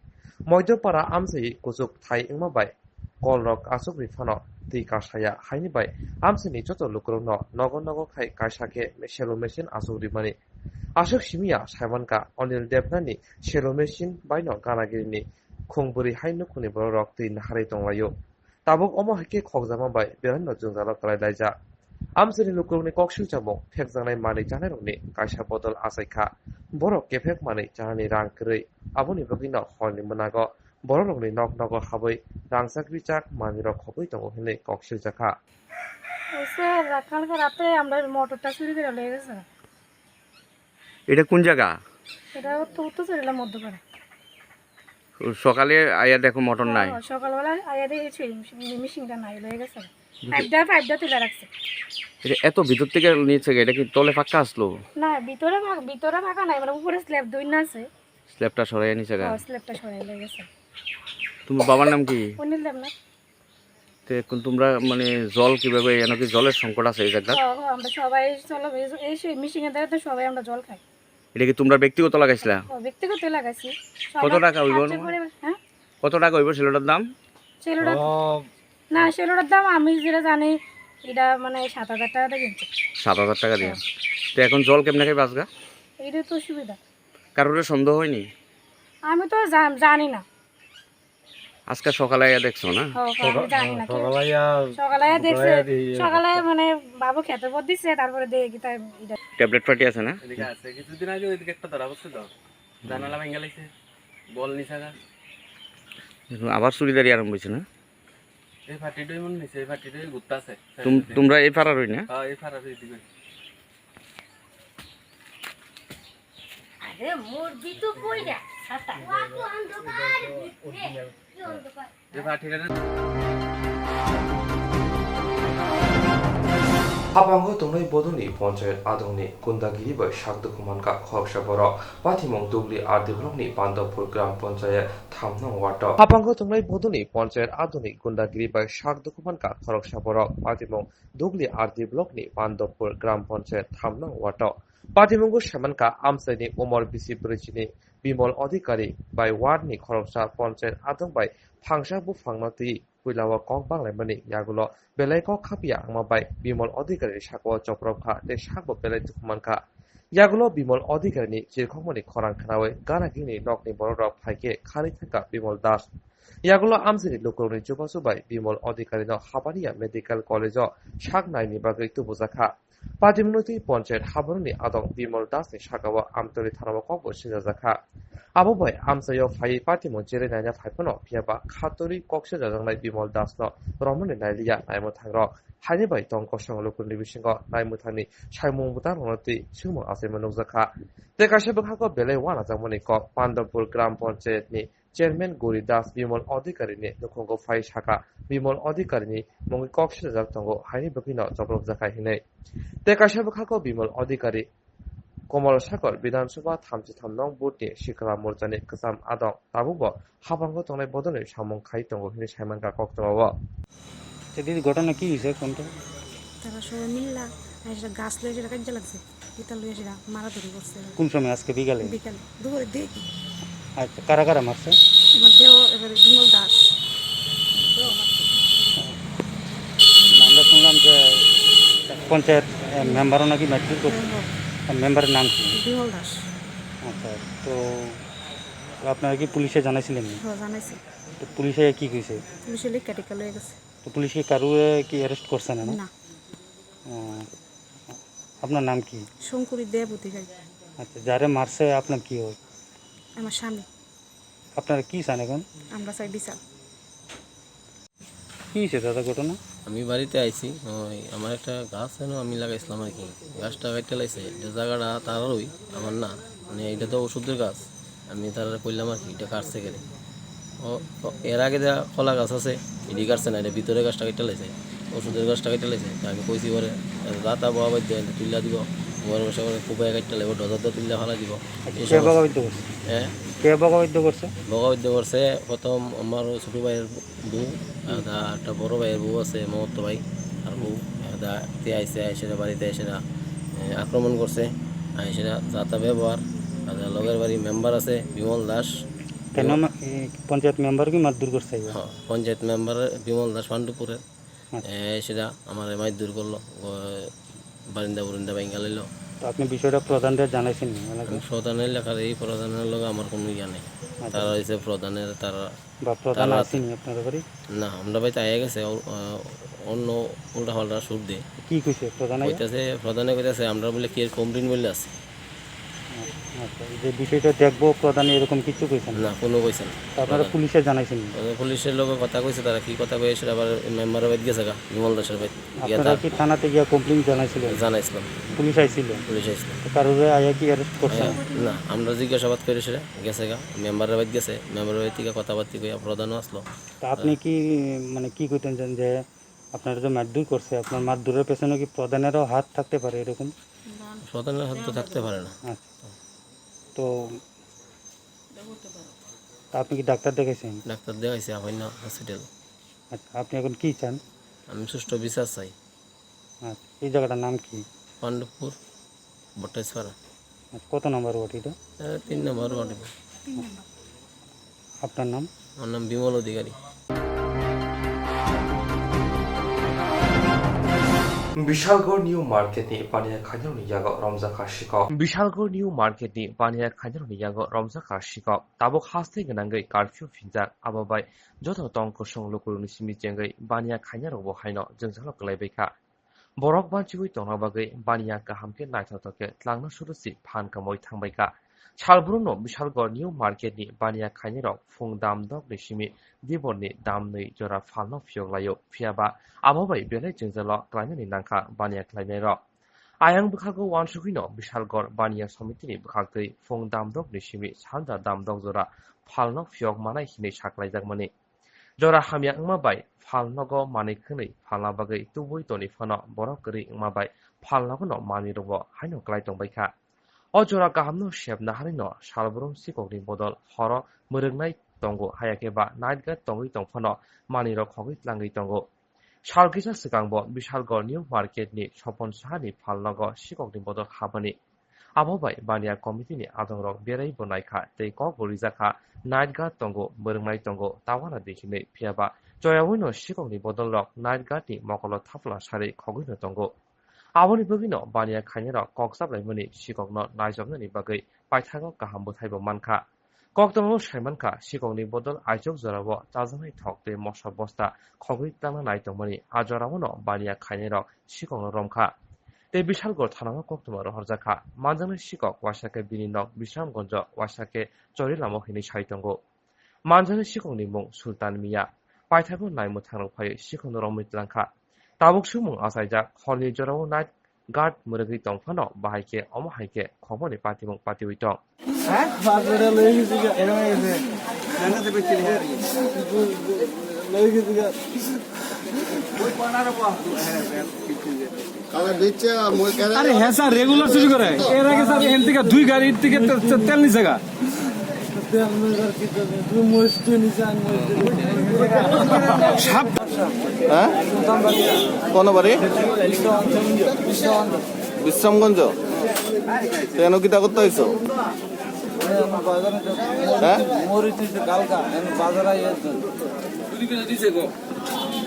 moidopara amsai kujuk thai ingmabai kolrok asok rifano tei kasaya haini bai amsini joto lukrokno nogo khai kaisake shelo mesin asok rimani asok simia saimanka Onil Debnani shelo mesin baino ganagirini khongburi haino khuni boro rok tui naharai tonglayo tabuk omo haike khokjama bai berano jungjalo kalai laija amsini lukurungni koksil jamung phekjangnai manui janai kaisa bodol asaikha borok kefek manui janani rang kwrui aboni bagino horni monago borokni nok nogo habai rang chakri chak manui rok khobui tongo hinui koksil jakha sir কালকে রাতে আমরা মোটরটা চুরি করে লয়ে গেছে এটা কোন জায়গা? এটা তো উত্তর চুরিলাম মধ্যপাড়া সকালে আয়া দেখো মোটর নাই। সকালবেলা আয়া দেখেছি মিশিংটা নাই লয়ে গেছে পাইপটা তুলে রাখছে। এটা এত ভিতর থেকে নিয়েছে এটা কি তলে ফাঁকা আসলো? না ভিতরে ফাঁকা নাই মানে উপরে স্ল্যাব দুই না আছে স্ল্যাবটা সরাই নিছে গা। স্ল্যাবটা সরাই লয়ে গেছে। তোমার বাবার নাম কি? অনিল দেবনাথ। তে কোন তোমরা মানে জল কিভাবে এনে কি জলের সংকট আছে এই জায়গা? আমরা সবাই চলো এই মিশিং এর দ্বারা তো সবাই আমরা জল খাই। এটা কি তোমরা ব্যক্তিগত লাগাইছিলা? ব্যক্তিগত লাগাইছি। কত টাকা হইব? হ্যাঁ কত টাকা হইব সেলোটার দাম? সেলোটার দাম আমি যেটা জানি এটা মানে 7,000 টাকা দিয়ে কিনছে। 7,000 টাকা দিয়ে। তো এখন জল কেমনে খাই বাসগা? এটা তো সুবিধা। কারোর সন্দেহ হয়নি? আমি তো জানি না। আজকে সকালে আয়া দেখছো না? সকালে মানে বাবু খেতে পর দিচ্ছে তারপরে দেখি তাই ট্যাবলেট পার্টি আছে না? এদিকে আছে কিছুদিন আগে ওইদিকে একটা ধরা পড়ছে তো জানালা ভেঙে লাইছে বল নিছাগা আবার চুরিদারি আরম্ভ হয়েছে না? এই ফাটিটাই মন নিছে এই ফাটিটাই ঘুরতাছে তোমরা এই পাড়ার হই না? হ্যাঁ এই ফাড়া দিবে আরে মুরগি তো কইরা ছাতা ওয়াকু অন্ধকার এই ফাটিটা হাবাঙ্গ তংলাই বদনি panchayat আদংনি কুন্দাগিরি bai sakdukumanka khoksa borok pathimong dugli ar developni bandopur gram panchayat thamnang ward habango tংলাই বদনি panchayat আদংনি কুন্দাগিরি bai sakdukumanka khoksa borok pathimong dugli ar developni bandopur gram panchayat thamnang ward pathimonggo samanka amsaini umor bisi brijini bimol adhikari bai ward ni khoksa panchayat adong bai phangsa bu phangnati Puilawa kong banglaimani yagulo belai kok khapia angmabai bimol adhikari sakwa choprokha te sakbo belai tukumanka yagulo bimol adhikari ni chirkhongmani khorang khanawe ganagini nokni borok phaike khari thaka bimol das yagulo amsini lukuroni jobasobai bimol adhikari no habania medical college o saknaini bagai tubujaka Padimnoti panchayat হাবরনি adong bimol das ni sakawa amtori thanawa kokbo sinjajaka Abobai amsayo phai patimo jere naina phaipono phiaba khatori kokse jajangnai bimol das no romoni nailia naimo thangro haini bai tongko songlokuni bisingo naimu thani saimung butar honoti sumung asemo nukjaka tekase bkhako belai wana jamoni ko Pandorpur gram panchayat ni chairman Gori Das bimol adhikari ni nukhongo phai saka bimol adhikari ni mongi kokse jajak tongo haini bokino jobrok jaka hinai tekase bkhako bimol adhikari Komal Sakor Bidansabha Thamchi Thamnong Butni Shikra Morjani Kasam Adong Tabubo Habango Tongai Bodoni Samong Khai Tongo Hini Saimanka Koktawa সেদিন ঘটনা কি হয়েছে কোনটা? তারা সবাই মিল্লা এসে গাছ লয়ে সেটা কাজে লাগছে এটা লয়ে সেটা মারাধরি করছে। কোন সময়? আজকে বিকালে? বিকালে দুপুরে দেখি। আচ্ছা, কারা কারা মারছে? এবার দেও এবারে বিমল দাস আমরা শুনলাম যে পঞ্চায়েত মেম্বারও নাকি মারপিট করছে। মেম্বারের নাম কি? বিমল দাস। আচ্ছা, তো আপনারা কি পুলিশে জানাইছিলেন? জানাইছি। তো পুলিশে কি কইছে? পুলিশে লিখা টিকা লয়ে গেছে। তো পুলিশে কারো কি অ্যারেস্ট করছে না? না। আপনার নাম কি? শঙ্করী দেবতী। আচ্ছা, যারে মারছে আপনার কি হয়? আমার স্বামী। আপনারা কি চান এখন? আমরা চাই বিচার। কি হয়েছে দাদা ঘটনা? আমি বাড়িতে আইছি ওই আমার একটা গাছ যেন আমি লাগাইছিলাম আর কি গাছটা কাটতে লাইছে এটা জায়গাটা তারারই আমার না মানে এটা তো ওষুধের গাছ আমি তারা করলাম আর কি এটা কাটছে গেলে ও এর আগে যা কলা গাছ আছে এটি কাটছে না এটা ভিতরে গাছটা কেটে লাইছে ওষুধের গাছটা কেটে লাইছে আমি কইছি পরে রাতা বয়া বাদ দিয়ে তুলিয়া দিব বড় বসে করে কুপায় কাটতে লাগবে ডজারটা তুলিয়া ফেলা দিব। হ্যাঁ, কে বগাবদ্ধ করছে? বগাবদ্ধ করছে প্রথম আমার ছোটো ভাইয়ের বউ একটা বড় ভাইয়ের বউ আছে মমত্ব ভাই আর বউ আইসে সেটা বাড়িতে এসে আক্রমণ করছে সেটা যাতা ব্যবহার লগের বাড়ি মেম্বার আছে বিমল দাস। কেন পঞ্চায়েত মেম্বার কি মারধর করছে? হ্যাঁ, পঞ্চায়েত মেম্বার বিমল দাস পাণ্ডুপুরের সেটা আমার মারধর করলো বারিন্দা বুরিন্দা ভাঙা লাইল তো আপনি বিষয়টা প্রধানদের জানাইছেন নি? মানে আমি প্রধানের লেখার এই প্রধানের লগে আমার কোনো ইয়া নেই। তারা হয়েছে প্রধানের, তারা বা প্রধান তারা- আসেনি আপনার বাড়ি? না আমরা বাড়িতে আয়া গেছে অন্য উল্টা পাল্টা সুর দিয়ে কি কইছে প্রধান আইয়া? কইতেছে, প্রধানে কইতেছে আমরা বলে কি কমপ্লেন বলে আছে। আচ্ছা, এই যে বিষয়টা দেখবো প্রধান এরকম কিছু কইছেন না কোনো কইছে না। তো আপনারা পুলিশে জানাইছেন নি? পুলিশের লোক কথা কইছে, তারা কি কথা কইছে আবার মেম্বারের বাড়ি গেছে গা, বিমল দাসের বাড়ি গিয়া আপনারা কি থানাতে গিয়া কমপ্লেন জানাইছিলেন? জানাইছিলাম। পুলিশ আইছিল? পুলিশ আসলো কারোরে আয়া কি অ্যারেস্ট করছেন? না, আমরা জিজ্ঞাসাবাদ করে সেটা গেছে গা, মেম্বারের বাড়ি গেছে, মেম্বারের বাড়ি থেকে কথাবার্তি কইয়া প্রধানও আসলো। তা আপনি কি মানে কি কইতেন যে আপনারা যে মারধর করছে, আপনার মারধরের পেছনে কি প্রধানেরও হাত থাকতে পারে এরকম? প্রধানের হাত তো থাকতে পারে না। আচ্ছা, তো তা আপনি কি ডাক্তার দেখাইছেন? ডাক্তার দেখাইছে আপাইন হসপিটাল। আচ্ছা, আপনি এখন কি চান? আমি সুষ্ঠু বিচার চাই। আচ্ছা, এই জায়গাটার নাম কি? পাণ্ডবপুর বটেশ্বরা, আচ্ছা, কত নম্বর ওয়ার্ড এটা? 3 নম্বর ওয়ার্ড। আপনার নাম? আমার নাম বিমল অধিকারী। বিশালগড় নিউ মার্কেटनि पानिया खायनानि यागो रमजाखा शिकाव बिशालगढ़ निउ मार्केटनि पानिया खायनानि यागो रमजाखा शिकाव ताबो खास्ते गनांगै कर्फ्यू फिनजाक आबाबाय जथ तंक संलुकुरुनि सिमिजेंगै बानिया खायनारबो हायनो जोंजाल गलायबायखा बरक बानचिबुइ तंनाबागै बानिया गाहामके नायथावथावके tlangna सुरुसि फानकामय थांबायखा सालब्रुनो बिशालगढ़ निउ मार्केटनि बानिया खायनाराव फुं दाम दक निसिमि दिबरनि दाम नै जरा फालनो फियगलायो फियाबा आबाबाय बेलाय जोंजाल क्लायनानि नांखा बानिया क्लायनायरो आयां बुखागो वानसुखिनो बिशालगढ़ बानिया समितिनि बुखागै फुं दाम दक निसिमि सालदा दाम दक जरा फालनो फियग मानाय हिनै साख्लायजाकमानि जरा हामिया अंमाबाय फालनगो मानिखनै फालनाबागै तुबुइ तनि फानो बरक गरि अंमाबाय फालनगोनो मानिरबो हायनो क्लायतंबायखा o jora gahamno shebna harino salbrum sikokni bodol horo murungnai tongo hayake ba night guard tongoi tongphano maniro khogoi tlangai tongo salgisa sikangbo bisalgor new market ni sopon sahani phalnago sikokni bodol habani abobai bania committee ni adongrok berai bonaikha tei ko gorijaka night guard tongo murungnai tongo tawana dekhine phiaba joyawino sikokni bodol rok night guard ni mokolo thapla sari khogoi tongo आबोनि बगिनो बानिया खायनेरा कक्साबलायमोनि सिककनो नायजबनायनि बागै पायथागो गाहामबो थाइबो मानखा कक्तमो सायमानखा सिककनि बदल Isaac जराबो चाजानाय थकते मसा बस्ता खगै ताना नायतंमनि आजरावनो बानिया खायनेरा सिककनो रमखा ते बिशालगढ़ थानाङो कक्तमा रहरजाखा मानजानाय सिकक वासाके बिनिनक बिश्रामगंज वासाके चरिलामो हिनि साइतंगो मानजानाय सिककनि मुं सुल्तान मिया पायथागो नायमो थांनोफाय सिककनो रमितलांखा Tabuk सुमुं आसायजा हरनि जराव नाइट गार्ड मुरगै तंफानो बाहायके अमहायके खबरनि पातिमुं पातिउइ दं আরে হ্যাঁ স্যার রেগুলার চুরি করে এর আগে স্যার এখান থেকে 2 গাড়ির থেকে তেল নিছে গা কোন বাড়ি বিশ্রামগঞ্জ কেন কিতা করতে হয়েছ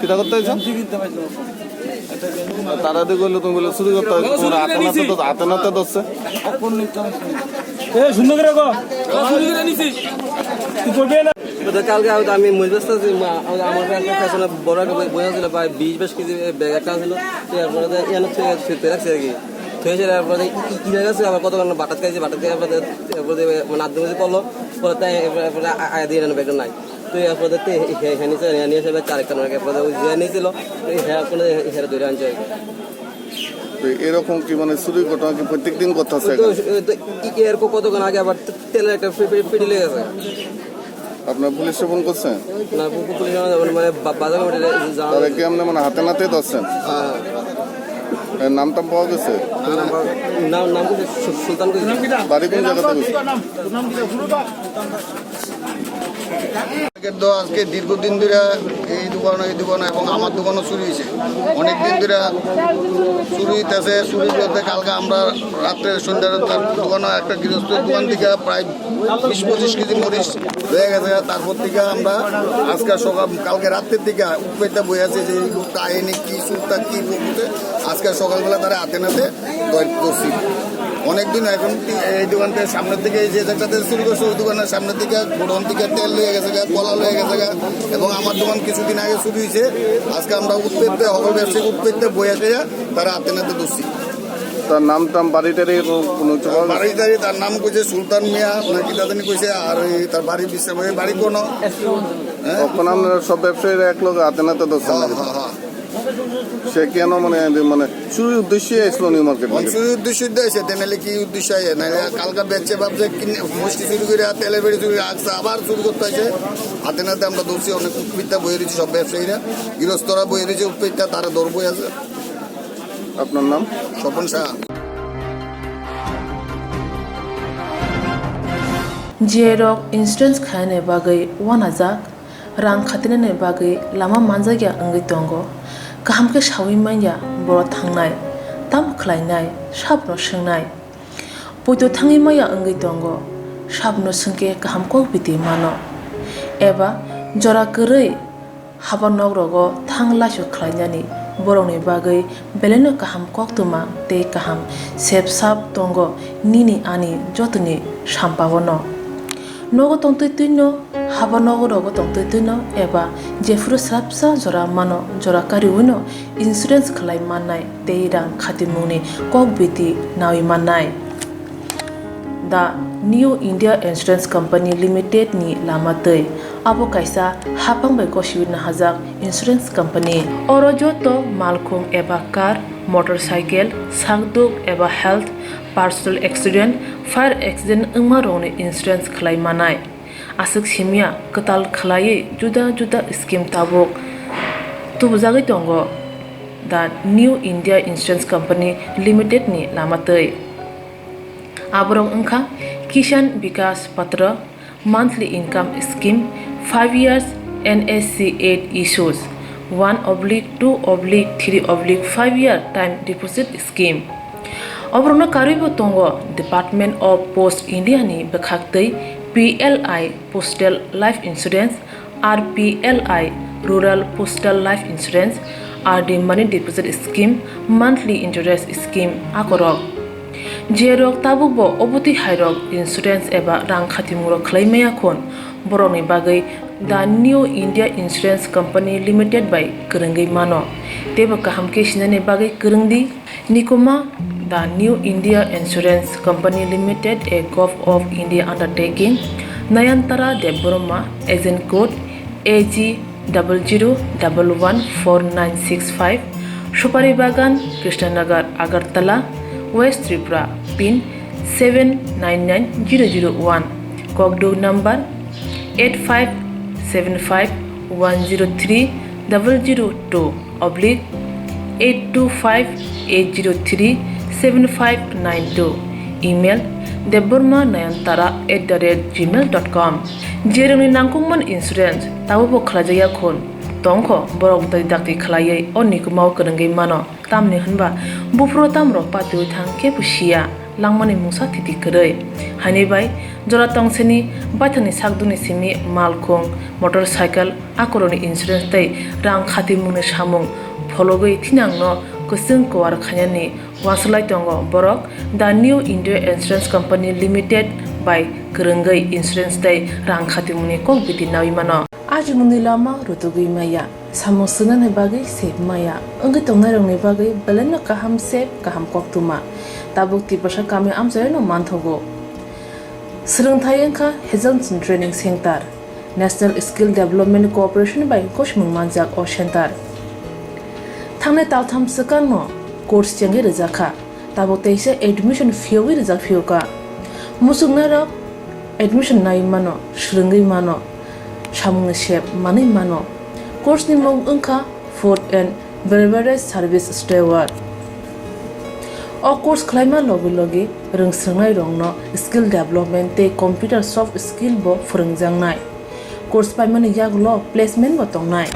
কিতা করতে হয়েছ তারা দিয়ে গেলে তুমি বলে চুরি করতে হয়েছে তোমার হাতে নাতে ধরছে সুন্দর করে কালকে আমি মজবেস্ত আমার পেছনে বড় বইয়া ছিল প্রায় 20-22 কেজি ব্যাগ একটা ছিল তারপরে এনে ছুঁতে রাখছে আর কি ছুঁয়েছে তারপরে কিনে গেছে আবার কতক্ষণ বাটাত খাইছে বাটাত খাই তারপরে মানে আধ কেজি করলো পরে তাই এরপরে আয়া দিয়ে এনে ব্যাগটা নাই তো এরপরে হ্যাঁ নিচে নিয়ে এসে চারেকটা নয় এরপরে হ্যাঁ নিয়েছিল হ্যাঁ কোনো হ্যাঁ ধরে আনছে এরকম কি মানে চুরি ঘটনা কি প্রত্যেকদিন করতেছে এরকম কতক্ষণ আগে আবার তেলের একটা পিটি লেগে গেছে আপনার পুলিশে ফোন করছেন না পুলিশ মানে বাজার তারা কি আপনি মানে হাতে নাতে ধরছেন নামটা পাওয়া গেছে নাম সুলতান বাড়ি কোন জায়গাতে আজকে দীর্ঘদিন ধরে এই দোকান এবং আমার দোকানও চুরি হয়েছে অনেকদিন ধরে চুরি হইতেছে চুরি করতে কালকে আমরা রাত্রে সন্ধ্যার দোকানে একটা গৃহস্থের দোকান থেকে প্রায় 20-25 কেজি মরিচ হয়ে গেছে তারপর থেকে আমরা আজকে সকাল কালকে রাত্রের দিকে উপেতে বই আছে যে এই লোকটা আইনি কি সুরটা কি বলতে আজকে সকালবেলা তারা হাতে নাতে ধরছি অনেকদিন এখন এই দোকানটার সামনের দিকে যে জায়গাতে শুরু করছে ওই দোকানের সামনের দিকে গোডাউন থেকে তেল লয়ে গেছে কলা লয়ে গেছে এবং আমার দোকান কিছুদিন আগে শুরু হয়েছে। আজকে আমরা উৎপেত্তে সকল ব্যবসায়িক উৎপেত্তে বই আসে তারা হাতে নাতে দোষী। তার নাম টাম বাড়িটারে কোনো বাড়িটারি তার নাম কইছে সুলতান মিয়া নাকি দাদানি কইছে আর তার বাড়ি বিশ্রাম বাড়ি কোনো আপনারা সব ব্যবসায়ীরা এক লোক হাতে নাতে দোষী সে কেন মানে মানে চুরি উদ্দেশ্যে আসলো নিউ মার্কেট চুরি উদ্দেশ্য এসে নাহলে কি উদ্দেশ্য আছে না কালকা বেচছে ভাবছে মুষ্টি চুরি করে তেলের বেড়ে চুরি রাখছে আবার চুরি করতে হয়েছে হাতে নাতে আমরা দোষী। অনেক উৎপিতা বই রয়েছে সব ব্যবসায়ীরা গৃহস্থরা বই রয়েছে উৎপিতা তারা দৌড় বই আছে। আপনার নাম? Swapan Saha. Jerok insurance khane bagai wanajak rang khatinane bagai lama manjagya angai tongo kaham ke shawi manya boro thangnai tam khlainai sabno swngnai poito thangi maya angai tongo sabno sungke kaham ko biti mano eba jora korei habanok rogo thanglasho khlainani borongni bagai beleno kaham koktuma te kaham sep sap tongo nini ani jotoni sampabono nogo tongtoi tuino haba nogo rogo tongtoi tuino eba jefru srapsa jora mano jora kariuno insurance khlai manai teirang khatimuni kokbiti nawi manai. The New India Insurance Company Limited ni lamatei abo kaisa hapang bai koshiwina hajak insurance company oro joto malkhung eba car motorcycle sakduk eba health personal accident fire accident ungma rongni insurance khlai manai asuk simia katal khlai juda juda scheme tabok tubjagai tongo the New India Insurance Company Limited ni lamatei aborong ungkha Kishan Vikas Patra monthly income scheme 5 years NSC 8 issues 1/2/3/5 year time deposit scheme obrona karibo tongo Department of Post India ni bekhaktei PLI Postal Life Insurance RPLI Rural Postal Life Insurance RD Money Deposit Scheme monthly interest scheme akorok Jerok tabukbo obuti hairok insurance eba rang khatimuro khlaimaya khon boroni bagai the New India Insurance Company Limited by Kurungai mano teba kaham ke sinane bagai kurungdi nikoma the New India Insurance Company Limited a Gulf of India undertaking Nayantara Deboroma agent code AG 00114965 Shupari Bagan Krishnanagar Agartala West Tripura pin 799001 Kogdo number 8575102825-825-803-7592 email debormanayantara@gmail.com jeroni nangkungman insurance tabo khlajaya khon tongkho borok dai dakti khlaiei onikumau kurungai mano tamni hanba bufro tamro patu thangke pusia langmani musa thiti korei hani bai jora tongseni bathani sakduni simi malkhong motorcycle akoroni insurance tai rang khati mune samung phologoi thinangno kusung kwar khanyani waslai tongo borok the New India Insurance Company Limited by kurungai insurance tai rang khati mune kok biti nawi mano aji mundi lama rutugui maya samusunan he bagai sep maya angi tongnai rongni bagai beleno kaham sep kaham koktuma tabuk ti pasha kami amjai no manthogo srungthai engkha hezon training center National Skill Development Corporation by koshmung manjak o center thangne taltham sakan no course changi rejakha tabuk teise admission fee wi rejak fee ka musungna rok admission nai mano srungai mano samung shep mani mano course ni mong engkha food and beverage service steward o course khlaima logi logi rungsrungnai rongno skill development te computer soft skill bo phurungjangnai course paimani yaglo placement bo tongnai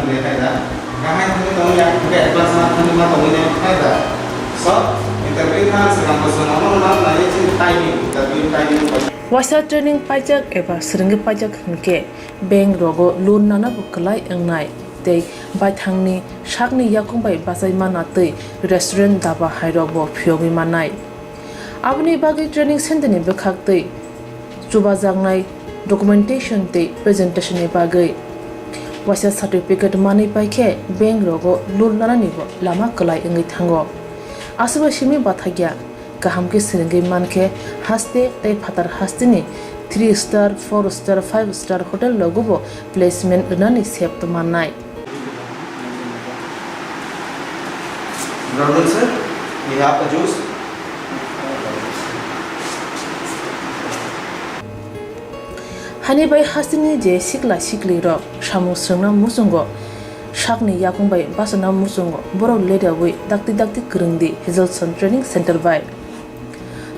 Wasa training pajak eba srungi pajak hunke bank rogo loan nana buklai engnai tei bai thangni sakni yakung bai basai mana tei restaurant daba hairok bo phiogi manai Aboni bagi training center ni bekhak tei chuba jangnai documentation tei presentation ni bagi wasa certificate mani paikhe bank rogo lul nana ni bo lama kalai ngai thango asuba simi bathagya kaham ke seringai manke haste tei phatar haste ni 3 star 4 star 5 star hotel logo placement nani sep to manai Gordon sir, we have the juice. Hani bai hasini je sikla sikli ro samu srna musungo shakni yakung bai basana musungo borok leda wi dakti krungdi Hazelson Training Center bai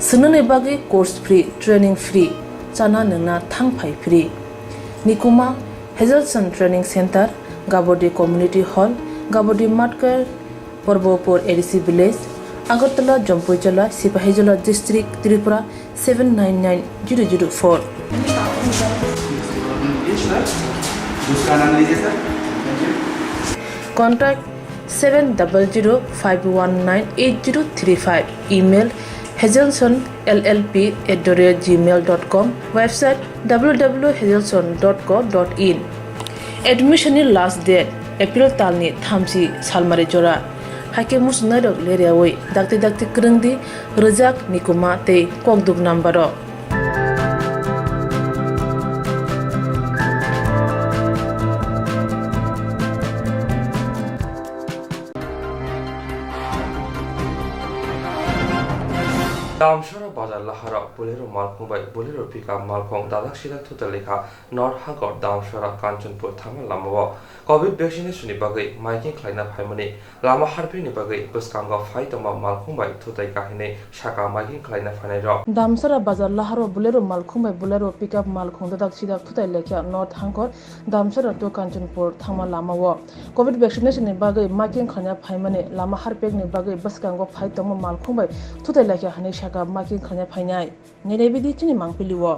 sunone bagi course free training free chana nangna thangphai free nikuma Hazelson Training Center Gabodi Community Hall Gabodi Matkar Porbopur ADC Village Agartala Jampuijala Sipahijala District Tripura 799004 Contact 700-519-8035. Email hazelsonllp@gmail.com. Website www.hazelson.co.in. Admission last date April talni thamsi salmari jora. Hake musnadok leriawai dakti kerengdi rejak nikuma te kokduk nambaro. Damshara Bazar Lahara, Bolero Malkumbai, Bolero Pickup Malkong, Dalakshila Tutalika, North Hagor, Damshara, Kanchanpur, Thamal Lamawa, COVID vaccination Nibagay, Miking Kleiner Haimani, Lama Harpi Nibagay, Buskanga Faitama Malkumbai, Tutai Kahine, Shaka Miking Kleiner Fanero. Damsara Bazar Laharo, Bolero Malkumbai, Bolero Pickup Malkong, Dalakshila Tutalika, North Hangor, Damsara to Kanchanpur, Thamal Lamawa, COVID vaccination Nibagay, Miking Kleiner Haimani, Lama Harpi Nibagay, Buskanga Faitama Malkumbai, Tutalika Hanisha. Marking খানা ফাইনাই নেরেবিদি চিনি মাংপিলিও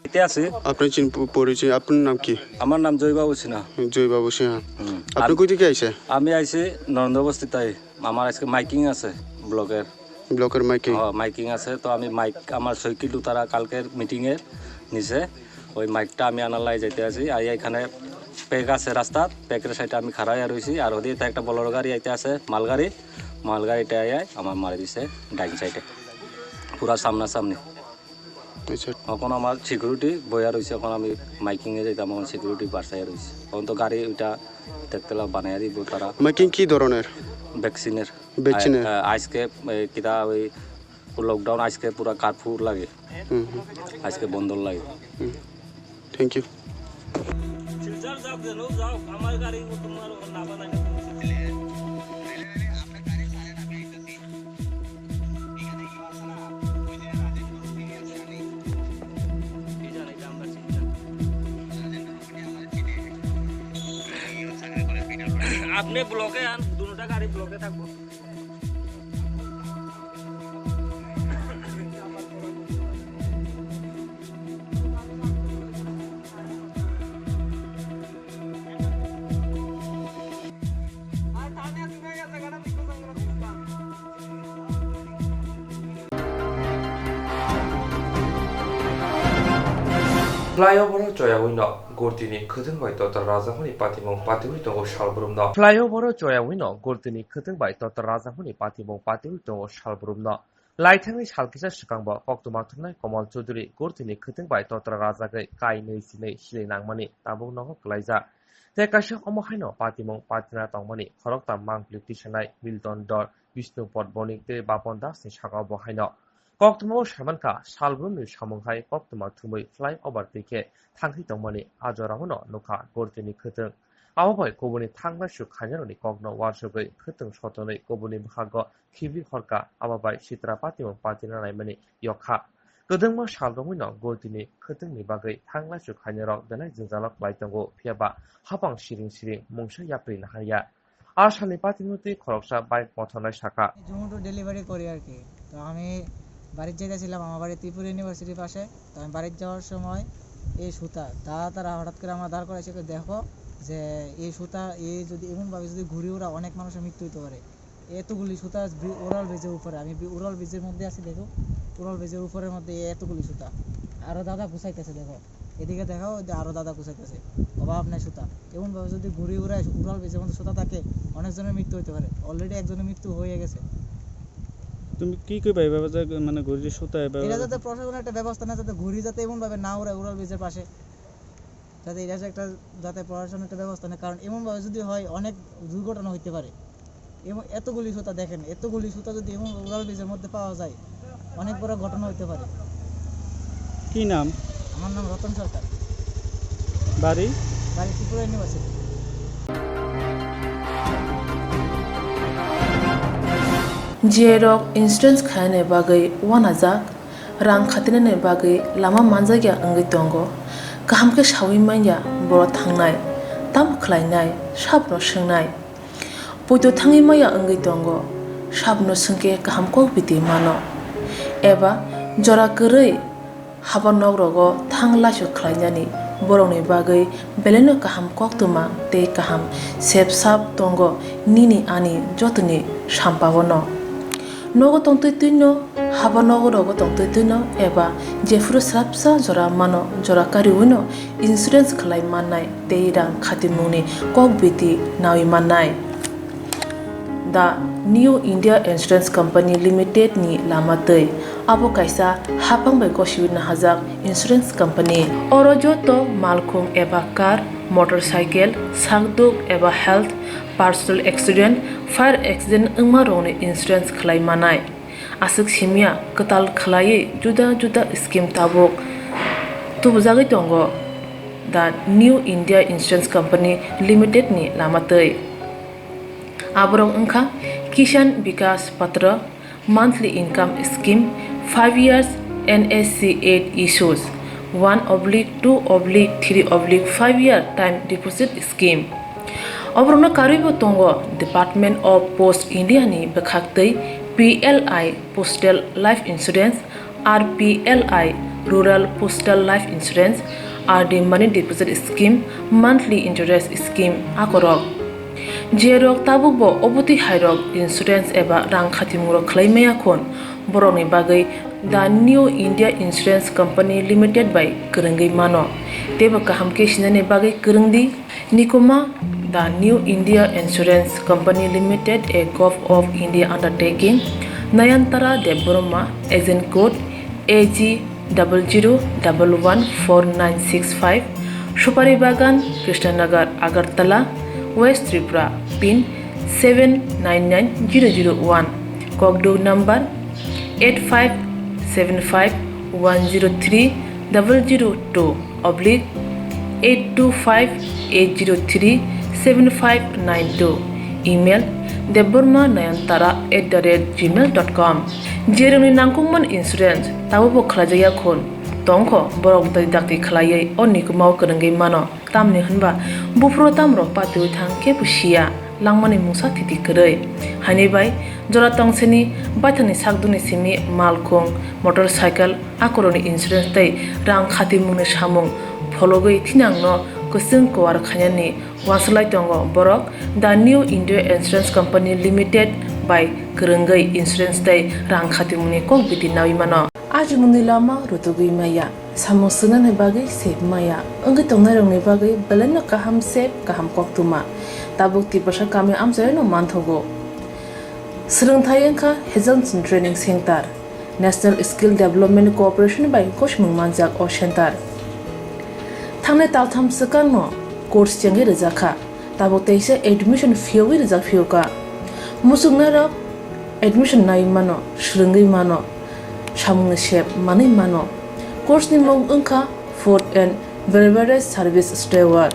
এতে আছে আপনার চিন পরিচয় আপনার নাম কি আমার নাম জয়বাবু সিনহা জয়বাবু সিনহা আপনি কই থেকে আইছে আমি আইছি নরেন্দ্র বস্তিতাই আমার আজকে মাইকিং আছে ব্লকের মাইকিং আছে তো আমি মাইক আমার সাইকেল তারা কালকের মিটিং এর নিচে ওই মাইকটা আমি আনালাই যাইতে আছি আর এখানে পেক আছে রাস্তা পেকের সাইডে আমি খাড়াই রইছি আর ওদিকে একটা বলর গাড়ি আইতে আছে মালগাড়িটা আয় আমার মারি দিছে ডাইন সাইডে পুরা সামনাসামনি এখন আমার সিকিউরিটি বয়া রয়েছে এখন আমি মাইকিং এ যাইতাম এখন সিকিউরিটি বাড়াই রয়েছে এখন তো গাড়ি ওইটা দেখতে বানাই দিব তারা মাইকিং কি ধরনের ভ্যাকসিনের আজকে কিটা ওই লকডাউন আজকে পুরা কারফিউ লাগে আজকে বন্ধ লাগে থ্যাংক ইউ আমার গাড়ি তোমার না বানাই আপনি ব্লকে আন দুটোটা গাড়ি ব্লকে থাকবো Flyover Joyawino, Gurtini, Kutin by Dr. Razahuni Patimong Patiwito Shalbrumno. Flyover Joyawino, Gurtini, Kutin by Dr. Razahuni Patimong Patiwito Shalbrumno. Lightning Shalkisa Shikamba, Oktomatuna, Komal Chudri, Gurtini, Kutin by Dr. Razagay, Kai Nisine, Shilinangmani, Tabu no Glaza. Tekasha Omohino, Patimong Patina Tongmani, Horokta Mang Politicianai, Milton Dor, Vishnuport Bonik, Bapondas, and Shakabo Hino. Koktmo Shamanka, Shalbun, Shamunghai, Koktoma Tumui, flying over the K, Tanki Tomani, Ajorahono, Noka, Gurtini Kutung. Our boy Kobuni Tanga Shukanani Kogno, Warshabay, Kutung Shotoni, Kobuni Hago, Kivi Horka, our by Shitrapati, Patina Mani, Yoka. Kudungmo Shaldomino, Gurtini, Kutung Nibagay, Tanga Shukanero, the night Zalok Baitango, Piaba, Hapang Shirin, Mungsha Yaprin Haya. Ashani Patimuti, Koroksa by Motona Shaka. Zomato delivery courier কি তো আমি বাড়িতে যেতেছিলাম আমার বাড়ি ত্রিপুরা ইউনিভার্সিটির পাশে তো আমি বাড়িতে যাওয়ার সময় এই সুতা তারা হঠাৎ করে আমার দাঁড় করাইছে দেখো যে এই সুতা এই যদি এমনভাবে যদি ঘুরে ওরা অনেক মানুষের মৃত্যু হতে পারে এতগুলি সুতা ওরাল ব্রিজের উপরে, আমি ওরাল ব্রিজের মধ্যে আছি, দেখো ওরাল ব্রিজের উপরের মধ্যে এতগুলি সুতা। আরও দাদা গুছাইতেছে, দেখো এদিকে দেখাও, আরও দাদা গুছাইতেছে, অভাব নাই সুতা। এমনভাবে যদি ঘুরে ঘুরে উড়াল ব্রিজের মধ্যে সুতা থাকে, অনেকজনের মৃত্যু হতে পারে। অলরেডি একজনের মৃত্যু হয়ে গেছে। তুমি কি কইবা এইভাবে যে মানে ঘুরি সুতা এটা যাতে প্রশাসনের একটা ব্যবস্থা না, যাতে ঘুরি যাতে এমনভাবে না উড়ায় উড়াল ব্রিজের পাশে, যাতে এটা একটা যাতে প্রশাসনের একটা ব্যবস্থা নেয়। কারণ এমনভাবে যদি হয় অনেক দুর্ঘটনা হইতে পারে। এবং এতগুলি সুতা দেখেন, এতগুলি সুতা যদি এমন উড়াল ব্রিজের মধ্যে পাওয়া যায়, অনেক বড় ঘটনা হইতে পারে। কি নাম? আমার নাম রতন সরকার। বাড়ি? বাড়ি Tripura university. Jerok insurance khane bagai wanajak rang khatine bagai lama manjagya angai tongo kaham ke shawi manya boro thangnai tam khlainai sabno shengnai poito thangi maya angai tongo sabno sengke kaham ko biti mano eba jora korei habanok rogo thangla shu khlainani boroni bagai beleno kaham koktuma te kaham sep sap tongo nini ani jotuni sampabono nogo tongtoi tuino haba nogo rogo tongtoi tuino eba jefru srapsa jora mano jora kari uino insurance khlai manai teirang khatimuni kokbiti nawi manai the New India Insurance Company Limited ni lamatei abo kaisa hapang bai koshiwina hajak insurance company oro joto malkhung eba car motorcycle sakduk eba health personal accident fire accident ungma rongni insurance khlai manai asuk simia katal khlai juda juda scheme tabok tubujagi tongo the New India Insurance Company Limited ni lamatei aborong ungkha Kishan Vikas Patra monthly income scheme 5 years NSC 8 issues 1/2/3/5 year time deposit scheme obrona karibo tongo Department of Post India ni bekhaktei PLI Postal Life Insurance RPLI Rural Postal Life Insurance RD Money Deposit Scheme monthly interest scheme akorok jerok tabukbo oboti hairok insurance eba rang khatimuro khlaimaya khon boroni bagai the New India Insurance Company Limited by Kurungi mano teba kaham ke sinane bagai kurungdi nikoma the New India Insurance Company Limited a Gulf of India undertaking Nayantara Deborma agent code AG 00114965 Shupari Bagan Krishnanagar Agartala West Tripura pin 799001 Kogdo number 8575102825-825-803-7592 email deborma9antara@gmail.com jeroni nangkungman insurance tabu khlajaya khon tongkho borok dai dakti khlaiye onikumau kanangai mano tamni hanba bufro tamro patu thang ke pusia langmani musa thiti krei hani bai jora tongseni baithani sakduni simi malkhong motorcycle akoroni insurance tai rang khati mungni samung phologoi thinangno kusung kwar khanyani waslai tongo borok the New India Insurance Company Limited by Kurungai Insurance tai rang khati mungni kok biti nawi mano aji mungni lama rutugui maya samosuna ne bagai sep maya angi tongnai rongni bagai beleno kaham sep kaham koktuma tabuk ti pasha kami amjai no manthogo srungthai engkha Hezonson Training Center National Skill Development Corporation by Koshmung Manjak o Center thangne taltham sakan no course chengi rejakha tabuk teise admission fee wi rejak fee ka musungna rok admission nai mano srungai mano samung shep manai mano course ni mong engkha food and beverage service steward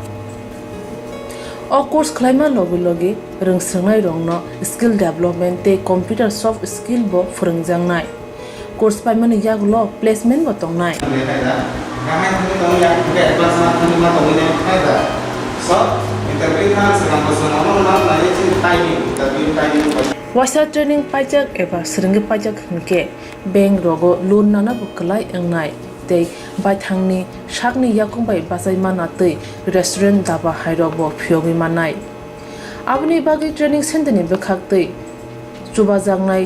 o course khlaima logi rungsrangnai rongno skill development te computer soft skill bo phurungjangnai course paimani yaglo placement bo tongnai wasa training pajak eba srungi pajak hunke bank rogo loan nana buklai engnai tei baithangni sakni yakung bai basai mana tei restaurant daba hairok bo phiogi manai abni bagi training center ni bekhak tei chuba jangnai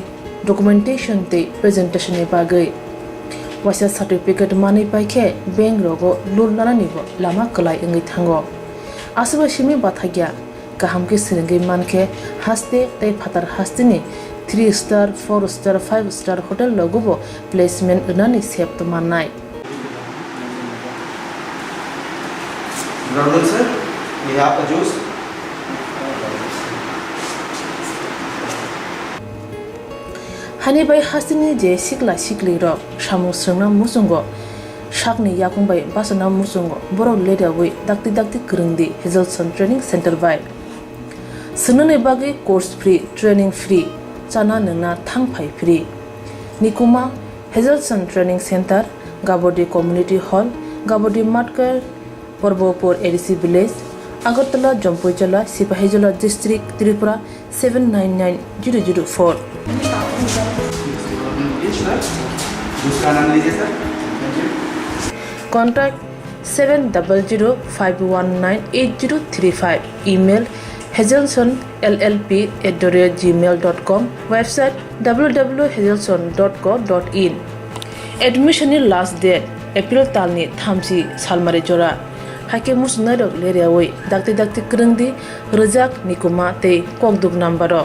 documentation te presentation ni bagai wasa certificate mani paikhe bank rogo lul nani bo lama kalai ngai thango asba shimi bathagya kaham ke siringai mankhe haste tai phatar hastini 3 star 4 star 5 star hotel logo bo placement nani sep to manai Good afternoon, sir. We have a juice. hani bai hasini je sikla sikli ro samu srna musungo shakni yakung bai basana musungo boro leda wi dakti krungdi Hazelson Training Center bai sunane bagi course free training free chana nangna thangphai free nikuma Hazelson Training Center Gabodi Community Hall Gabodi Matkar Porbopur ADC Village Agartala Jompoijola Sipahijola District Tripura 799004 Contact 7005198035. Email hazelsonllp@gmail.com. Website www.hazelson.co.in. Admission last date April talni thamsi salmare jora. Hake musnadok leriawai dakti krungdi rejak nikuma te kokduk nambaro.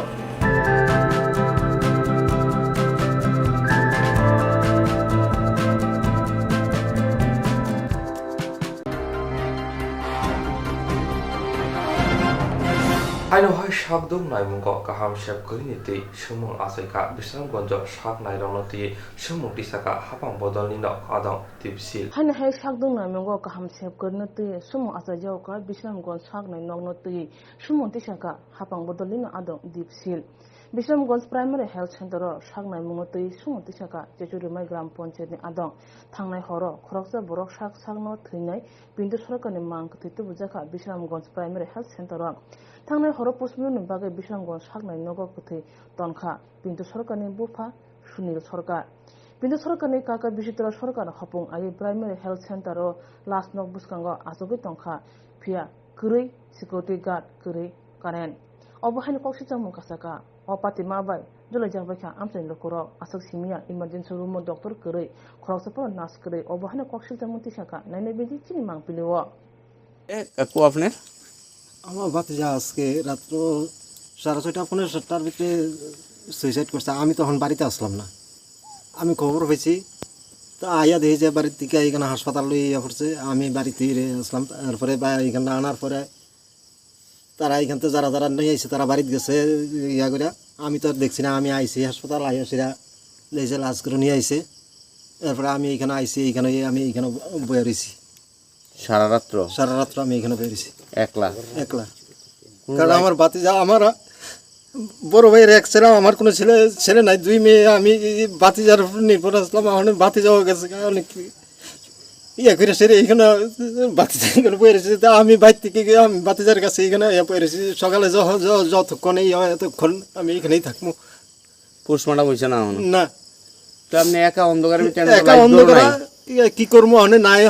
Aino hai shakdum naimungo kaham shep kuriniti shumung asaika Bisramgonjo shak naironoti shumung tisaka hapang bodolnino adong tipsil. Hani hai shakdum naimungo kaham shep kuriniti shumung asajau ka Bisramgon shak nai nognoti shumung tisaka hapang bodolnino adong tipsil. Bisramgonj Primary Health Center shak naimungoti shumung tisaka Jechurimai Gram Panchayat ni adong thangnai horo khoroksa borok shak sakno thrinai Bindu Sarkarni mang ktitu bujaka Bisramgonj Primary Health Center Thangnai horo pusmuni bagai Bisramgonj saknai nogo kuthi tonkha Bindu Sarkarni bufa Sunil Sarkar Bindu Sarkarni kaka Bishitra Sarkar hapung ai Primary Health Center last nok buskango asogi tonkha phia kurui security guard kurui karen obohani kokshi chamung kasaka opati mabai jolai jangbakha amchain lokoro asak simia emergency room doctor kurui khoroksapo nas kurui obohani kokshi chamung tisaka naine beji chini mang piliwo কাকু আপনার আমার ভাতিজা আজকে রাত্র 6:30-7টার ভিতরে suicide করছে আমি তখন বাড়িতে আসলাম না আমি খবর পেয়েছি তো আয়া দেখি যে বাড়ির থেকে এখানে হাসপাতাল লইয়া পড়ছে আমি বাড়িতে আসলাম তারপরে এখানে আনার পরে তারা এখান থেকে যারা নিয়ে আইছে তারা বাড়িতে গেছে ইয়া করে আমি তো আর দেখছি না আমি আইছি হাসপাতাল আইসিরা লেজে লাশ করে নিয়ে আইছে এরপরে আমি এখানে আইছি আমি এখানে বয়ে রয়েছি সারা রাত্র আমি এখানে বেরিয়েছি একলা কারণ আমার ভাতিজা আমার বড় ভাইয়ের এক ছেলে আমার কোনো ছেলে নাই 2 মেয়ে আমি ভাতিজার নির্ভর আসলাম আমার ভাতিজাও গেছে অনেক ইয়া করে সেরে এখানে ভাতিজা এখানে বেরিয়েছি আমি বাইর থেকে আমি ভাতিজার কাছে এখানে বেরিয়েছি সকালে যতক্ষণ এতক্ষণ আমি এখানেই থাকবো পোস্টমর্টম হয়েছে না তো আপনি একা অন্ধকারের কি করবো নাই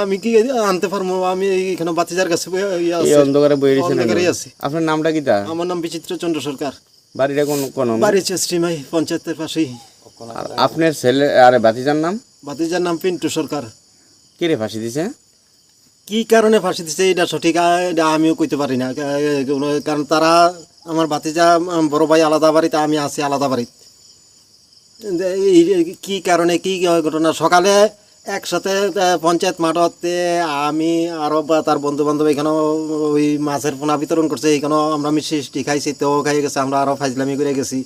আমি কি আনতে পারবো আমি এখানে বাতিজার কাছে অন্ধকারে আছি আপনার নামটা কি আমার নাম বিচিত্র চন্দ্র সরকার বাড়িটা কোন বাড়ি শ্রীমাই পঞ্চায়েতের পাশেই আপনার ছেলে আরে বাতিজার নাম পিন্টু সরকার কে রে ফাঁসি দিছে কি কারণে ফাঁসি দিছে এটা সঠিক এটা আমিও কইতে পারি না কারণ তারা আমার বাতিজা বড় ভাই আলাদা বাড়িতে আমি আছি আলাদা বাড়িতে কি কারণে কি ঘটনা সকালে একসাথে পঞ্চায়েত মাঠতে আমি আরো তার বন্ধু বান্ধব এখানে ওই মাছের পোনা বিতরণ করছে এখানেও আমরা মিষ্টি খাইছি তেও খাই গেছে আমরা আরো ফাইজলামি করে গেছি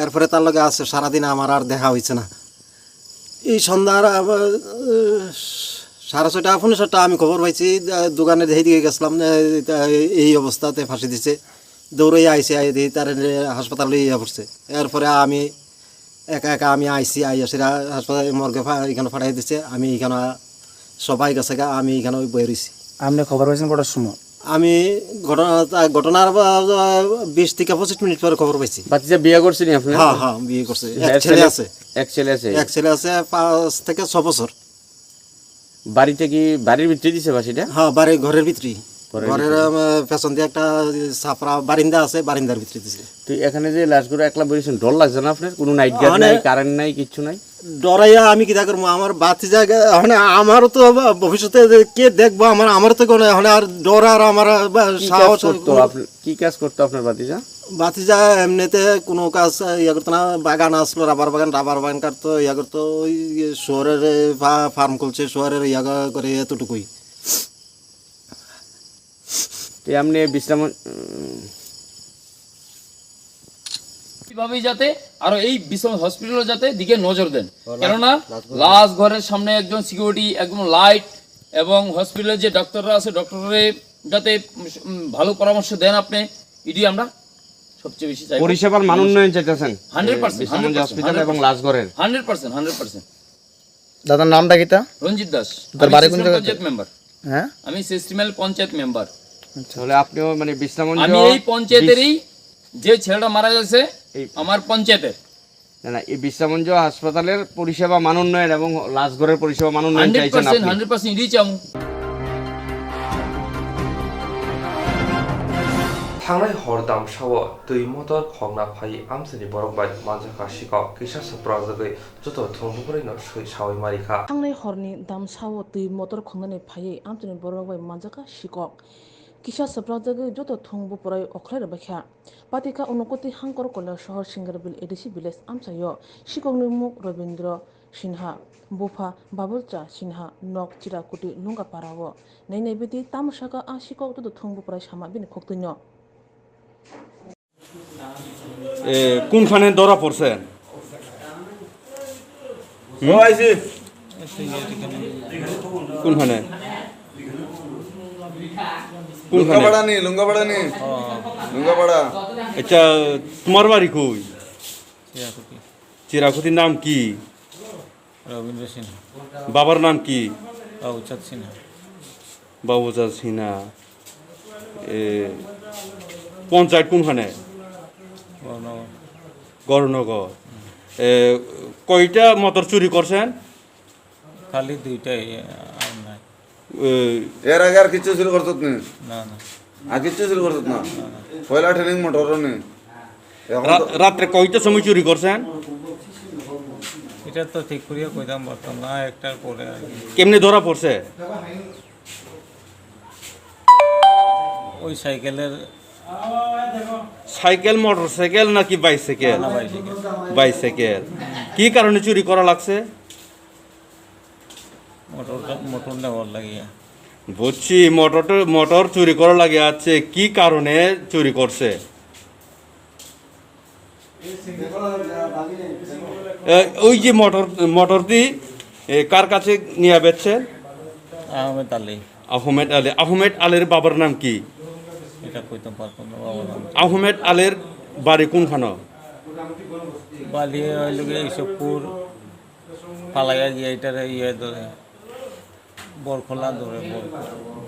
এরপরে তার লগে আছে সারাদিন আমার আর দেখা হয়েছে না এই সন্ধ্যার 6:30-7টা আমি খবর পাইছি দোকানে দেখে দিয়ে গেছিলাম এই অবস্থাতে ফাঁসি দিছে দৌড়ে আইসি তার হাসপাতাল লইয়া পড়ছে এরপরে আমি একা আমি আইসি আইসিরা হাসপাতাল মর্গে এখানে পাঠাই দিচ্ছে আমি এখানে সবাই গেছে আমি এখানে বয়ে রয়েছি আপনি খবর পাইছেন কটার সময় আমি ঘটনার 20-25 মিনিট পরে খবর পাইছি বাচ্চা বিয়ে করছেন আপনি হ্যাঁ বিয়ে করছে এক ছেলে আছে 5 থেকে 6 বছর বাড়িতে কি বাড়ির ভিতরে দিছে বাসিটা হ্যাঁ বাড়ির ঘরের ভিতরে ঘরের পেছন দিয়ে একটা ছাপড়া বারিন্দা আছে, বারিন্দার ভিতরে দিছে। তো এখানে যে লাশগুলো একলা বেরিয়েছেন, ডর লাগছে না আপনার? কোনো নাইট গার্ড নাই, কারেন্ট নাই, কিচ্ছু নাই? ডরাইয়া আমি কি করবো, আমার বাতি জায়গা মানে আমারও তো ভবিষ্যতে কে দেখবো, আমার তো কোনো এখন আর ডর আর আমার সাহস। কি কাজ করতো আপনার বাতিজা? বাতিজা এমনিতে কোনো কাজ ইয়ে করতো না, বাগান আসলো, রাবার বাগান কাটতো, ইয়া করতো, ওই শহরের ফার্ম খুলছে, শহরের ইয়া করে এতটুকুই। এমনি বিশ্রাম কিভাবেই যাতে আরো এই বিশ্রাম হসপিটালে যাতে দিকে নজর দেন, কেননা লাশ ঘরের সামনে একজন সিকিউরিটি, একদম লাইট, এবং হসপিটালে যে ডক্টররা আছে ডক্টরের যাতে ভালো পরামর্শ দেন আপনি, এটি আমরা সবচেয়ে বেশি চাই। পরিষেবার মান উন্নয়ন চাইতেছেন 100% হসপিটাল এবং লাশ ঘরের 100%। দাদার নামটা কিটা? রঞ্জিত দাস, তার বাড়ি কোন জায়গায়? পঞ্চায়েত মেম্বার। হ্যাঁ, আমি সিস্টেমেল পঞ্চায়েত মেম্বার। তাহলে আপনিও মানে বিশ্রামঞ্জ, আমি এই পঞ্চায়েতেরই, যে ছেলেটা মারা গেছে আমার পঞ্চায়েতের। না এই বিশ্রামঞ্জ হাসপাতালের পরিষেবা মান উন্নয়ন এবং লাশ ঘরের পরিষেবা মান উন্নয়ন চাইছেন আপনি? 100% এটাই চাই। थांनाय हरदाम साव दै मटर खमना फाइ आमसनि बरकबाय मानजाखा सिकाव किसा सप्राजगै जत थंबुरैनो सै सावै मारिखा थांनाय हरनि दाम साव दै मटर खमनानै फाइ आमसनि बरकबाय मानजाखा सिकाव किसा सप्राजगै जत थंबुरै अख्लाय बाख्या पातिका उनकति हांकर कला शहर सिंगारबिल एडिसि विलेज आमसायो सिकावनि मुख रविन्द्र सिन्हा बुफा बाबुलचा सिन्हा नक चिराकुटी लुंगा पारावो नै बेदि तामसाका आ सिकाव जत थंबुरै सामा बिनि खक्तैनो কোনখানে ধরা পড়ছেন? কোনখানে? আচ্ছা, তোমার বাড়ি কই? চিরাকুতির নাম কি? রবীন্দ্র সিনহা। বাবার নাম কি? বাবুচাঁদ সিনহা। বাবুচাঁদ সিনহা। পঞ্চায়েত কোনখানে? গড়নগর। কয়টা মোটর চুরি করছেন? খালি দুইটাই, আর নাই। এর আগে আর কিছু চুরি করছত নি? না না, আর কিছু চুরি করছত না? পয়লা ট্রেনিং মোটর নি? রাত্রে কয়টা সময় চুরি করছেন? এটা তো ঠিক করিয়া কইতাম পারতাম না, একটার পরে আর কি। কেমনে ধরা পড়ছে? ওই সাইকেলের, সাইকেল মোটরসাইকেল নাকি বাইসাইকেল? বাইসাইকেল। কি কারণে চুরি করা লাগছে? মোটর নেওয়ার লাগিয়া। বুঝছি, মোটর চুরি করা লাগে আছে। কি কারণে চুরি করছে? ওই যে মোটরটি কার কাছে নিয়ে বেচছে? আহমেদ আলী। আহমেদ আলী। আহমেদ আলীর বাবার নাম কি? এটা কইতাম পারতাম না, বাবার নাম। আহমেদ আলীর বাড়ি কোনখানে? বালি ওই এইসবপুর পালাইয়া গিয়ে এটার ইয়ে ধরে বরখোলা ধরে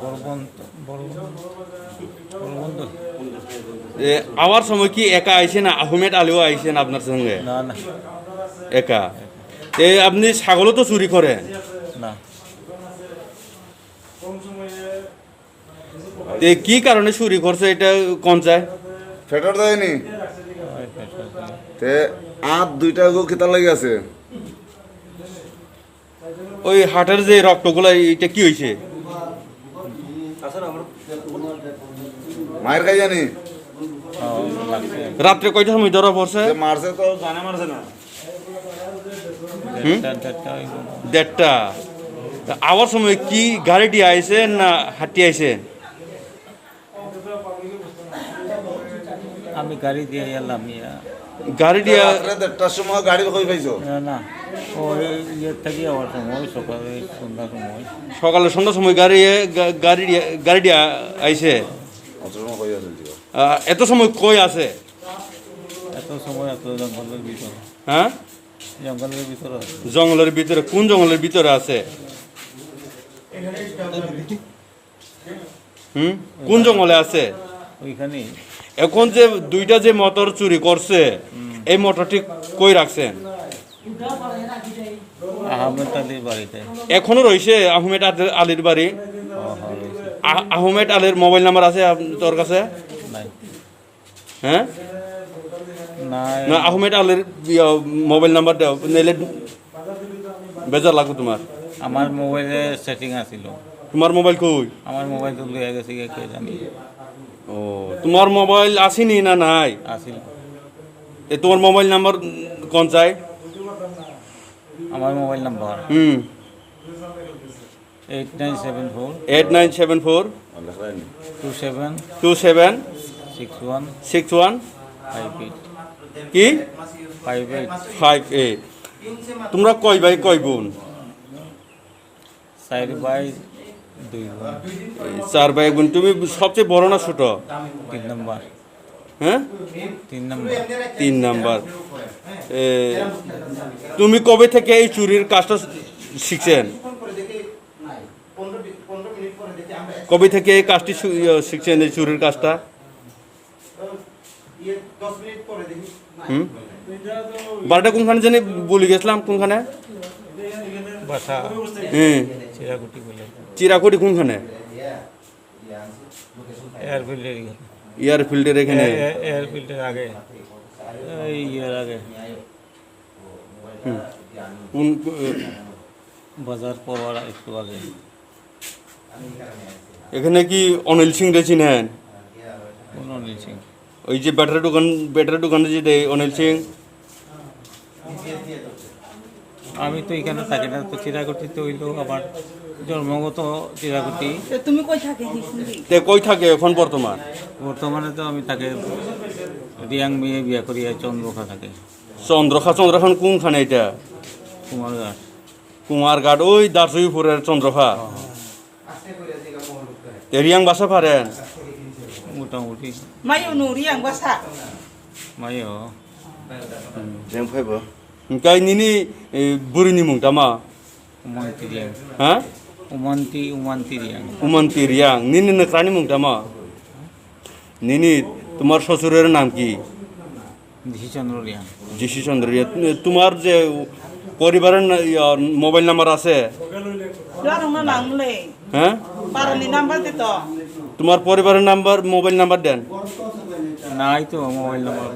বরবন্ধ। আওয়ার সময় কি একা আইছেন? আহমেদ আলীও আইছেন আপনার সঙ্গে? না না, একা। আপনি ছাগলও তো চুরি করেন না? কি কারণে চুরি করছে এটা কোন চায়? ফেটার দেয়নি তে আর দুইটা গো কিতা লাগি আছে? ওই হাটের যে রক্তগুলো, এটা কি হয়েছে? মায়ের খাই জানি। রাত্রে কয়টার সময় ধরা পড়ছে? মারছে তো জানে, মারছে না? 1:30। আওয়ার সময় কি গাড়ি দিয়ে আইছেন না হাঁটি আইছেন? আমি গাড়ি দিয়ে এলাম। গাড়ি দিয়ে 1:30টার সময় গাড়ি কই পাইছো? না, ওই ইয়ে থেকে আওয়ার সময় সকালে সন্ধ্যার সময়। সকালে সন্ধ্যার সময় গাড়ি দিয়ে আইছে। এত সময় কই আছে? এত সময় এত জঙ্গলের ভিতরে। হ্যাঁ, জঙ্গলের ভিতরে। জঙ্গলের ভিতরে? কোন জঙ্গলের ভিতরে আছে? কোন জঙ্গলে আছে? ওইখানে। এখন যে দুইটা যে মোটর চুরি করছে, এই মোটরটি কই রাখছেন? আহমেদ আলীর বাড়িতে। এখনো রয়েছে আহমেদ আলীর বাড়ি? আহমেদ আলীর মোবাইল নাম্বার আছে তোর কাছে? হ্যাঁ, না আহমেদ আলীর মোবাইল নাম্বার দাও, নাইলে বেজার লাগবে তোমার। আমার মোবাইলে সেটিং আছিল। তোমার মোবাইল কই? আমার মোবাইল তো লইয়া গেছে কে জানি। ও, তোমার মোবাইল আসেনি না নাই? আছিল। এ তোমার মোবাইল নাম্বার কোন চাই? আমার মোবাইল নাম্বার 8974 8974 27 27 61 61 58 কি 58 58। তোমরা কয় ভাই কয় বোন? 4 ভাই 2 বোন। 4 ভাই বোন। তুমি সবচেয়ে বড় না ছোট? 3 নাম্বার। হ্যাঁ, 3 নাম্বার। 3 নাম্বার। তুমি কবে থেকে এই চুরির কাজটা শিখছেন? কবে থেকে এই কাজটি শিখছেন, এই চুরির কাজটা? বাড়িটা কোনখানে জানি বলে গেছিলাম, কোনখানে? বাসা হ্যাঁ, চিরাকুটি বলে। চিরাকুটি কোনখানে? এয়ারফিল্ডের এয়ারফিল্ডের এখানে। এয়ারফিল্ডের আগে, এই ইয়ার আগে। কোন বাজার পড়ার একটু আগে। এখানে কি অনিল সিং রে চিনেন? কোন অনিল সিং? ওই যে ব্যাটারি দোকানে যে দেয় অনিল সিং। আমি তো এখানে থাকি না, তো চিরাকুটিতে হইলো আমার জন্মগত চিরাকুটি। তুমি কই থাকে? তে কই থাকে এখন বর্তমান? বর্তমানে তো আমি তাকে রিয়াং মেয়ে বিয়া করি, চন্দ্রখা থাকে। চন্দ্রখান কোনখানে এটা? কুমারঘাট। কুমারঘাট, ওই দার্জুইপুরের চন্দ্রখা। রিয়াং বাসা পারেন? মোটামুটি মায়ো নুরিয়াং বাসা মায়ো রেং ফাইব কাই নিনি বুরিনি মুংতামা উমান্তি রিয়াং। হ্যাঁ, উমান্তি রিয়াং। উমান্তি রিয়াং। নিনি নকরানি মুংতামা। নিনি তোমার শ্বশুরের নাম কি? জিশিচন্দ্র রিয়াং। জিশিচন্দ্র রিয়াং। তোমার যে পরিবারের মোবাইল নাম্বার আছে? হ্যাঁ, তোমার পরিবারের নাম্বার, মোবাইল নাম্বার দেন। নাই তো মোবাইল নাম্বার।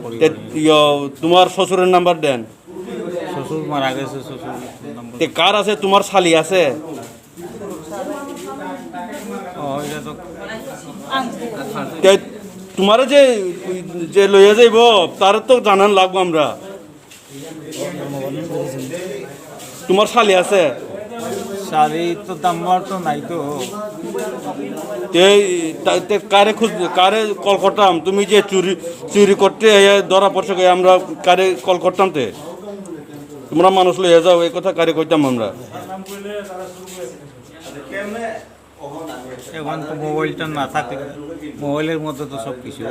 তোমার শ্বশুরের নাম্বার দেন। শ্বশুর মারা গেছে। শ্বশুর তে কার আছে? তোমার শালি আছে? তোমার যে লইয়া যাইব তার তো জানান লাগবো আমরা। তোমার শালি আছে? শালি তো নাম্বার তো নাই তো। কারে কল করতাম? তুমি যে চুরি করতে ধরা পড়ছে, আমরা কারে কল করতাম? তে তোমরা মানুষ লইয়া যাও, এই কথা কারে কইতাম আমরা? এখন তো মোবাইলটা না থাকলে, মোবাইলের মধ্যে তো সব কিছু।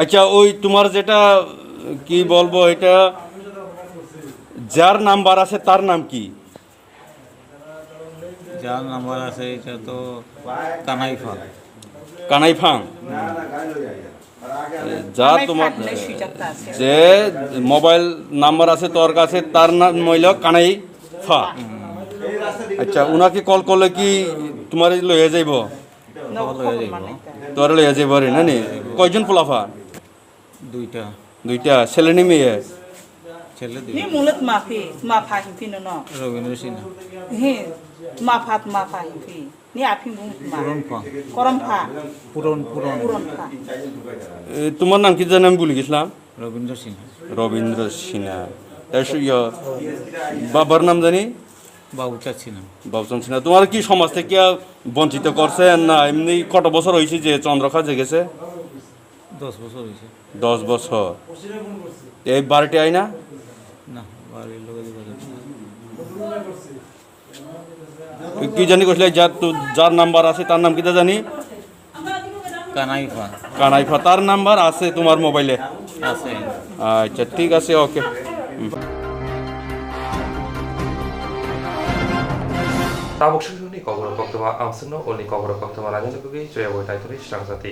আচ্ছা, ওই তোমার যেটা কি বলবো, এটা যার নাম্বার আছে তার নাম কি? যার নাম্বার আছে এটা তো কানাইফা। কানাইফাং। যার তোমার যে মোবাইল নাম্বার আছে তোর কাছে তার নাম হইল কানাইফা। আচ্ছা, উনাকে কল করলে কি তোমার লইয়া যাইব? তোর লইয়া যাইব রে না? কয়জন পোলাফা? দুইটা। ছেলে নি মেয়ে? ছেলে নি মুলত মাফি মাফা হিফি ন রবীন্দ্র সিনহা। হে মাফাত মাফা হিফি নি আফি বুম করমফা পুরনফা। তোমার নাম কি জানি? আমি ভুলে গেছিলাম। রবীন্দ্র সিনহা। রবীন্দ্র সিনহা। বাবার নাম জানি? বাবুচাঁদ সিনহা। বাবুচাঁদ সিনহা। তোমার কি সমাজ থেকে বঞ্চিত করছে না এমনি? কত বছর হয়েছে যে চন্দ্রখা জেগেছে? 10 বছর হয়েছে। 10 বছর। এই বাড়িতে আই না? না, বাড়ির লোকের কি জানি কইলে যার নাম্বার আছে তার নাম কিটা জানি? কানাইফা। কানাইফা। তার নাম্বার আছে তোমার মোবাইলে? আছে। আচ্ছা, ঠিক আছে, ওকে। Tabok shuni kogoro kokto ma amsno oni kogoro kokto ma nanya nukugi joya boy taituri shirang sati.